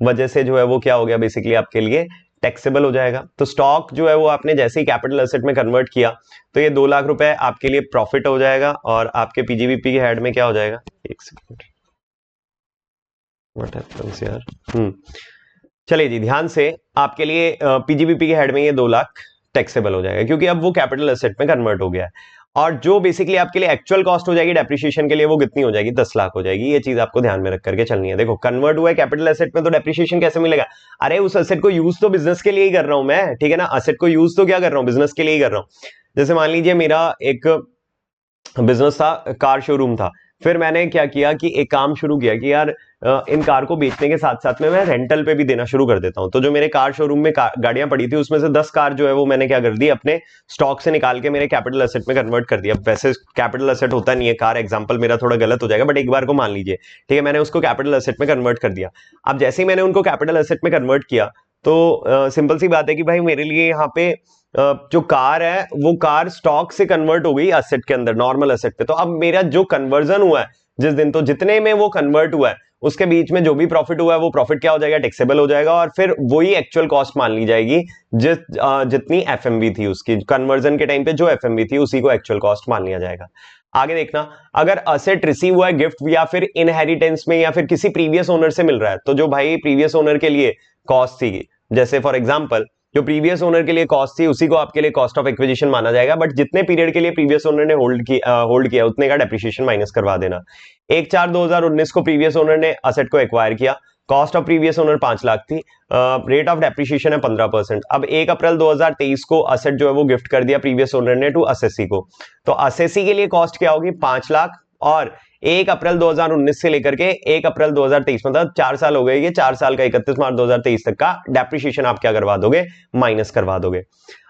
वजह से जो है वो क्या हो गया? बेसिकली आपके लिए टैक्सेबल हो जाएगा। तो स्टॉक जो है वो आपने जैसे ही कैपिटल एसेट में कन्वर्ट किया तो ये 2 लाख रुपए आपके लिए प्रॉफिट हो जाएगा और आपके पीजीबीपी के हेड में क्या हो जाएगा? एक सेकंड, व्हाट हैपेंस यार। चलिए जी, ध्यान से, आपके लिए पीजीबीपी के हेड में ये 2 लाख टैक्सेबल हो जाएगा क्योंकि अब वो कैपिटल एसेट में कन्वर्ट हो गया है। और जो बेसिकली आपके लिए एक्चुअल कॉस्ट हो जाएगी डेप्रिसिएशन के लिए वो कितनी हो जाएगी? 10 लाख हो जाएगी। ये चीज आपको ध्यान में रख करके चलनी है। देखो, कन्वर्ट हुआ है कैपिटल एसेट में तो डेप्रिसिएशन कैसे मिलेगा? अरे उस एसेट को यूज तो बिजनेस के लिए ही कर रहा हूं मैं, ठीक है ना। एसेट को यूज तो क्या कर रहा हूं? बिजनेस के लिए ही कर रहा हूं। जैसे मान लीजिए मेरा एक बिजनेस था, कार शोरूम था, फिर मैंने क्या किया कि एक काम शुरू किया कि यार इन कार को बेचने के साथ साथ में मैं रेंटल पे भी देना शुरू कर देता हूं। तो जो मेरे कार शोरूम में गाड़ियां पड़ी थी उसमें से 10 कार जो है वो मैंने क्या कर दी? अपने स्टॉक से निकाल के मेरे कैपिटल एसेट में कन्वर्ट कर दिया। वैसे कैपिटल एसेट होता नहीं है कार, एग्जांपल मेरा थोड़ा गलत हो जाएगा बट एक बार को मान लीजिए, ठीक है, मैंने उसको कैपिटल एसेट में कन्वर्ट कर दिया। अब जैसे ही मैंने उनको कैपिटल एसेट में कन्वर्ट किया तो सिंपल सी बात है कि भाई मेरे लिए यहाँ पे जो कार है वो कार स्टॉक से कन्वर्ट हो गई एसेट के अंदर, नॉर्मल एसेट पे। तो अब मेरा जो कन्वर्जन हुआ है जिस दिन, तो जितने में वो कन्वर्ट हुआ है उसके बीच में जो भी प्रॉफिट हुआ है वो प्रॉफिट क्या हो जाएगा, टैक्सेबल हो जाएगा, और फिर वही एक्चुअल कॉस्ट मान ली जाएगी जितनी एफएमवी थी उसकी, कन्वर्जन के टाइम पे जो एफएमवी थी उसी को एक्चुअल कॉस्ट मान लिया जाएगा। आगे देखना, अगर असेट रिसीव हुआ है गिफ्ट या फिर इनहेरिटेंस में या फिर किसी प्रीवियस ओनर से मिल रहा है, तो जो भाई प्रीवियस ओनर के लिए कॉस्ट थी, जैसे फॉर एग्जांपल जो प्रीवियस ओनर के लिए कॉस्ट थी उसी को आपके लिए कॉस्ट ऑफ एक्विजिशन माना जाएगा, बट जितने पीरियड के लिए प्रीवियस ओनर ने होल्ड किया उतने का डेप्रिसिएशन माइनस करवा देना। 1/4/2019 को प्रीवियस ओनर ने असेट को एक्वायर किया, cost of previous owner 5 lakh थी, रेट ऑफ डेप्रिसिएशन है 15%। अब 1 अप्रैल 2023 को असेट जो है वो गिफ्ट कर दिया प्रीवियस ओनर ने टू असेसी को, तो असेसी के लिए कॉस्ट क्या होगी, 5 लाख, और 1 अप्रैल 2019 से लेकर के 1 अप्रैल 2023 मतलब 4 साल हो गए, ये 4 साल का 31 मार्च 2023 तक का डेप्रिसिएशन आप क्या करवा दोगे, माइनस करवा दोगे।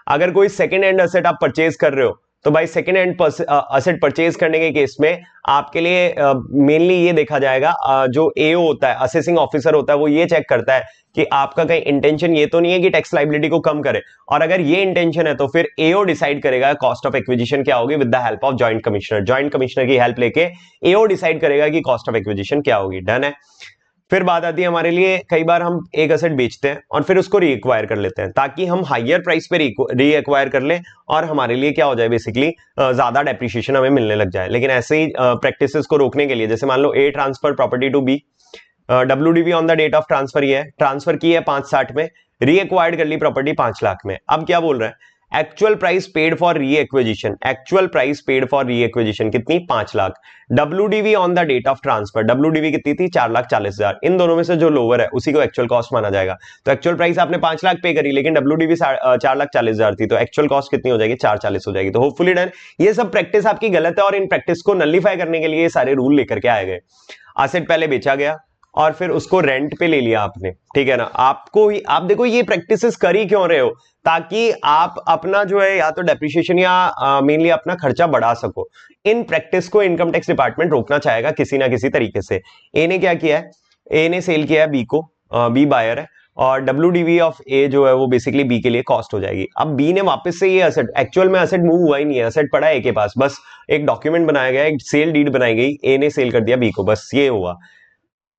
अगर कोई सेकंड हैंड असेट आप परचेज कर रहे हो, तो भाई सेकंड हैंड असेट परचेज करने के केस में आपके लिए मेनली ये देखा जाएगा, जो एओ होता है, असेसिंग ऑफिसर होता है, वो ये चेक करता है कि आपका कहीं इंटेंशन ये तो नहीं है कि टैक्स लायबिलिटी को कम करे, और अगर ये इंटेंशन है तो फिर एओ डिसाइड करेगा कॉस्ट ऑफ एक्विजिशन क्या होगी with the help of joint commissioner. Joint commissioner की हेल्प लेके एओ डिसाइड करेगा कि कॉस्ट ऑफ एक्विजिशन क्या होगी। डन है। फिर बात आती है हमारे लिए, कई बार हम एक असेट बेचते हैं और फिर उसको रीएक्वायर कर लेते हैं ताकि हम हायर प्राइस पे रीएक्वायर कर लें और हमारे लिए क्या हो जाए, बेसिकली ज्यादा डेप्रिसिएशन हमें मिलने लग जाए। लेकिन ऐसे ही प्रैक्टिसेस को रोकने के लिए, जैसे मान लो A transfer property to B, WDV on the date of transfer ये है, ट्रांसफर की है 560 में, रीएक्वायर्ड कर ली प्रॉपर्टी 5 लाख में। अब क्या बोल रहा है, actual price paid for reacquisition, actual price paid for reacquisition कितनी, 5 lakh. WDV on the date of transfer, WDV कितनी थी, 4,40,000। इन दोनों में से जो लोअर है उसी को एक्चुअल कॉस्ट माना जाएगा। तो एक्चुअल प्राइस आपने 5 लाख पे करी, लेकिन WDV 4,40,000 थी, तो एक्चुअल कॉस्ट कितनी हो जाएगी, 440 हो जाएगी। तो होपफुली डन। ये सब प्रैक्टिस आपकी गलत है और इन प्रैक्टिस को नलिफाई करने के लिए ये सारे रूल लेकर के आए गए। असेट पहले बेचा गया और फिर उसको रेंट पे ले लिया आपने, ठीक है ना। आपको ही, आप देखो ये प्रैक्टिसेस कर ही क्यों रहे हो, ताकि आप अपना जो है या तो डेप्रिसिएशन या मेनली अपना खर्चा बढ़ा सको। इन प्रैक्टिस को इनकम टैक्स डिपार्टमेंट रोकना चाहेगा किसी ना किसी तरीके से। ए ने क्या किया है, ए ने सेल किया है बी को, बी बायर है, और WDV ऑफ ए जो है वो बेसिकली बी के लिए कॉस्ट हो जाएगी। अब बी ने वापस से ये असेट, एक्चुअल में असेट मूव हुआ ही नहीं है, असेट पड़ा है ए के पास, बस एक डॉक्यूमेंट बनाया गया, एक सेल डीड बनाई गई, ए ने सेल कर दिया बी को, बस ये हुआ।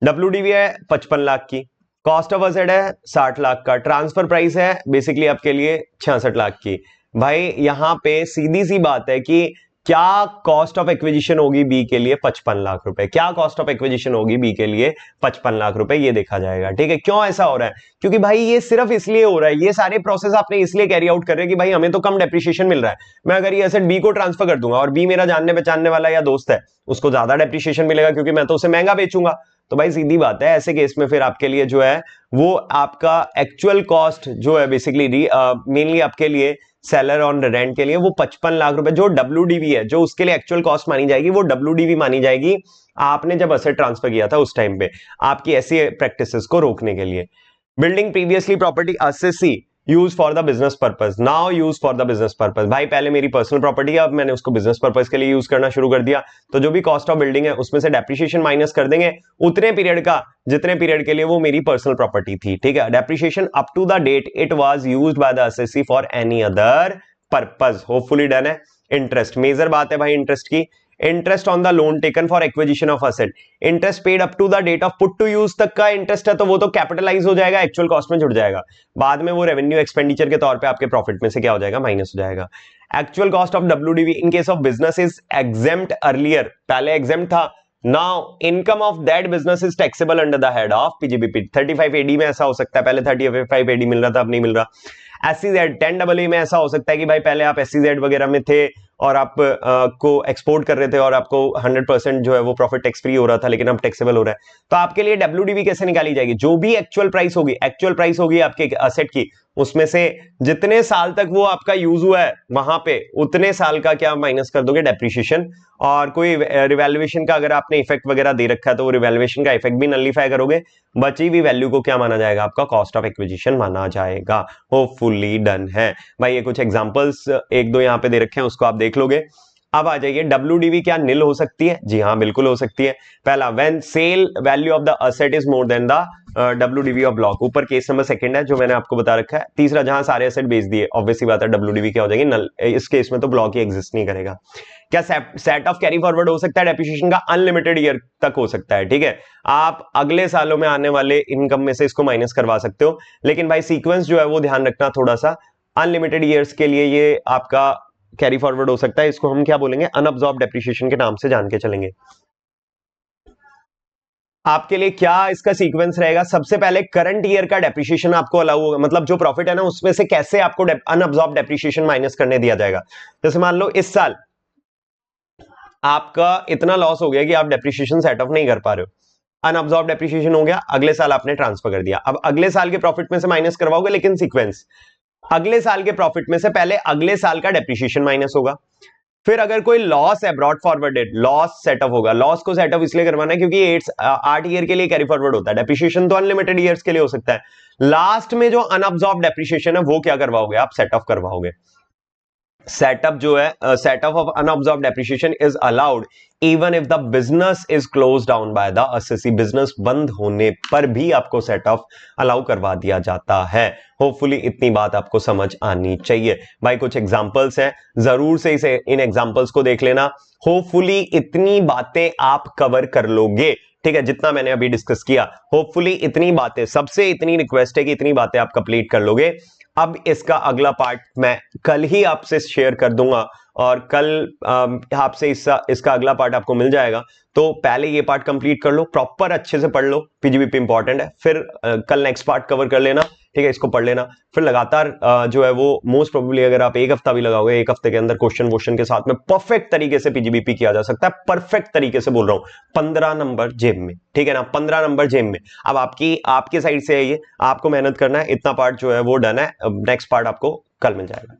WDV है 55 लाख की, कॉस्ट ऑफ असेट है 60 लाख का, ट्रांसफर प्राइस है बेसिकली आपके लिए 66 लाख की। भाई यहां पे सीधी सी बात है कि क्या कॉस्ट ऑफ एक्विजिशन होगी बी के लिए, 55 लाख रुपए। क्या कॉस्ट ऑफ एक्विजिशन होगी बी के लिए, 55 लाख रुपए, ये देखा जाएगा। ठीक है, क्यों ऐसा हो रहा है, क्योंकि भाई ये सिर्फ इसलिए हो रहा है, ये सारे प्रोसेस आपने इसलिए कैरी आउट कर रहे हैं कि भाई हमें तो कम डेप्रिसिएशन मिल रहा है, मैं अगर ये एसेट बी को ट्रांसफर कर दूंगा और बी मेरा जानने पहचानने वाला या दोस्त है, उसको ज्यादा डेप्रिसिएशन मिलेगा क्योंकि मैं तो उसे महंगा बेचूंगा। तो भाई सीधी बात है, ऐसे केस में फिर आपके लिए जो है वो आपका एक्चुअल कॉस्ट जो है बेसिकली मेनली आपके लिए सेलर ऑन रेंट के लिए वो 55 लाख रुपए जो WDV है, जो उसके लिए एक्चुअल कॉस्ट मानी जाएगी, वो WDV मानी जाएगी आपने जब असेट ट्रांसफर किया था उस टाइम पे, आपकी ऐसी प्रैक्टिसेस को रोकने के लिए। Building previously property assessee use for the business purpose, now use for the business purpose. भाई पहले मेरी पर्सनल प्रॉपर्टी है, अब मैंने उसको बिजनेस पर्पस के लिए यूज करना शुरू कर दिया, तो जो भी कॉस्ट ऑफ बिल्डिंग है उसमें से डेप्रिसिएशन माइनस कर देंगे उतने पीरियड का जितने पीरियड के लिए वो मेरी पर्सनल प्रॉपर्टी थी। ठीक है, depreciation up to the date it was used by the assessee for any other purpose. Hopefully done है। इंटरेस्ट, मेजर बात है भाई इंटरेस्ट की। Interest on the loan taken for acquisition of asset, interest paid up to the date of put to use तक का interest है तो वो तो कैपिटलाइज हो जाएगा, एक्चुअल कॉस्ट में जुड़ जाएगा, बाद में वो रेवेन्यू एक्सपेंडिचर के तौर पे आपके प्रॉफिट में से क्या हो जाएगा, माइनस हो जाएगा। Actual cost of WDV in case of business is exempt earlier, पहले एग्जेम्प्ट था, now income of that business is taxable under the head of PGBP। 35 AD में ऐसा हो सकता है, पहले 35 AD मिल रहा था, अब नहीं मिल रहा। SEZ 10AA में ऐसा हो सकता है कि भाई पहले आप SEZ वगैरह में थे और आप को एक्सपोर्ट कर रहे थे और आपको 100% जो है वो प्रॉफिट टैक्स फ्री हो रहा था, लेकिन अब टैक्सेबल हो रहा है। तो आपके लिए WDV कैसे निकाली जाएगी, जो भी एक्चुअल प्राइस होगी आपके असेट की, उसमें से जितने साल तक वो आपका यूज हुआ है वहां पे उतने साल का क्या माइनस कर दोगे, डेप्रिसिएशन। और कोई रिवैल्यूएशन का अगर आपने इफेक्ट वगैरह दे रखा है तो वो रिवैल्यूएशन का इफेक्ट भी नलिफाई करोगे, बची हुई वैल्यू को क्या माना जाएगा, आपका कॉस्ट ऑफ एक्विजिशन माना जाएगा। होपफुली डन है भाई। ये कुछ एग्जांपल्स एक दो यहाँ पे दे रखे हैं, उसको आप देख लोगे। अब आ जाइए, WDV क्या निल हो सकती है, जी हाँ बिल्कुल हो सकती है। पहला, when sale value of the asset is more than the WDV of block, ऊपर केस नंबर सेकंड है जो मैंने आपको बता रखा है। तीसरा, जहां सारे एसेट बेच दिए, ऑब्वियसली बात है WDV क्या हो जाएगी, नल। इस केस में तो ब्लॉक ही एग्जिस्ट नहीं करेगा। क्या सेट ऑफ कैरी फॉरवर्ड हो सकता है डेप्रिसिएशन का? अनलिमिटेड ईयर तक हो सकता है, ठीक है। आप अगले सालों में आने वाले इनकम में से इसको माइनस करवा सकते हो, लेकिन भाई सीक्वेंस जो है वो ध्यान रखना थोड़ा सा। अनलिमिटेड ईयर्स के लिए ये आपका कैरी फॉरवर्ड हो सकता है, इसको हम क्या बोलेंगे, अनअब्सॉर्ब डेप्रिसिएशन के नाम से जान के चलेंगे। आपके लिए क्या इसका सीक्वेंस रहेगा, सबसे पहले करंट ईयर का डेप्रिसिएशन आपको अलाउ होगा, मतलब जो प्रॉफिट है ना उसमें से कैसे आपको अनअब्सॉर्ब डेप्रिसिएशन माइनस करने दिया जाएगा। जैसे मान लो इस साल आपका इतना लॉस हो गया कि आप डेप्रिसिएशन सेट ऑफ नहीं कर पा रहे हो, अनअब्सॉर्ब डेप्रिसिएशन हो गया, अगले साल आपने ट्रांसफर कर दिया। अब अगले साल के प्रॉफिट में से माइनस करवाओगे, लेकिन सीक्वेंस, अगले साल के प्रॉफिट में से पहले अगले साल का डेप्रिसिएशन माइनस होगा। फिर अगर कोई लॉस है ब्रॉड फॉरवर्डेड, लॉस सेटअप होगा। लॉस को सेटअप इसलिए करवाना है क्योंकि 8 ईयर के लिए कैरी फॉरवर्ड होता है, डेप्रिसिएशन तो अनलिमिटेड ईयर्स के लिए हो सकता है। लास्ट में जो अनअब्सॉर्ब डेप्रिसिएशन है वो क्या करवाओगे, आप सेट ऑफ करवाओगे। सेटअप जो है, setup of unabsorb depreciation is allowed even if the business is close down by the SSC. Business बंद होने पर भी आपको सेट ऑफ अलाउ करवा दिया जाता है। होपफुली इतनी बात आपको समझ आनी चाहिए। भाई कुछ एग्जांपल्स हैं, जरूर से इसे इन एग्जांपल्स को देख लेना। होपफुली इतनी बातें आप कवर कर लोगे, ठीक है, जितना मैंने अभी डिस्कस किया। होपफुली इतनी बातें, सबसे इतनी रिक्वेस्ट है कि इतनी बातें आप कंप्लीट कर लोगे। अब इसका अगला पार्ट मैं कल ही आपसे शेयर कर दूंगा, और कल आपसे इसका अगला पार्ट आपको मिल जाएगा। तो पहले ये पार्ट कंप्लीट कर लो, प्रॉपर अच्छे से पढ़ लो, पीजीबीपी इंपॉर्टेंट है। फिर कल नेक्स्ट पार्ट कवर कर लेना, ठीक है, इसको पढ़ लेना। फिर लगातार जो है वो मोस्ट प्रोबेबली अगर आप एक हफ्ता भी लगाओगे, एक हफ्ते के अंदर क्वेश्चन के साथ में परफेक्ट तरीके से पीजीबीपी किया जा सकता है। परफेक्ट तरीके से बोल रहा हूं, 15 नंबर जेब में, ठीक है ना, 15 नंबर जेब में। अब आपके साइड से है ये, आपको मेहनत करना है। इतना पार्ट जो है वो डन है, नेक्स्ट पार्ट आपको कल मिल जाएगा।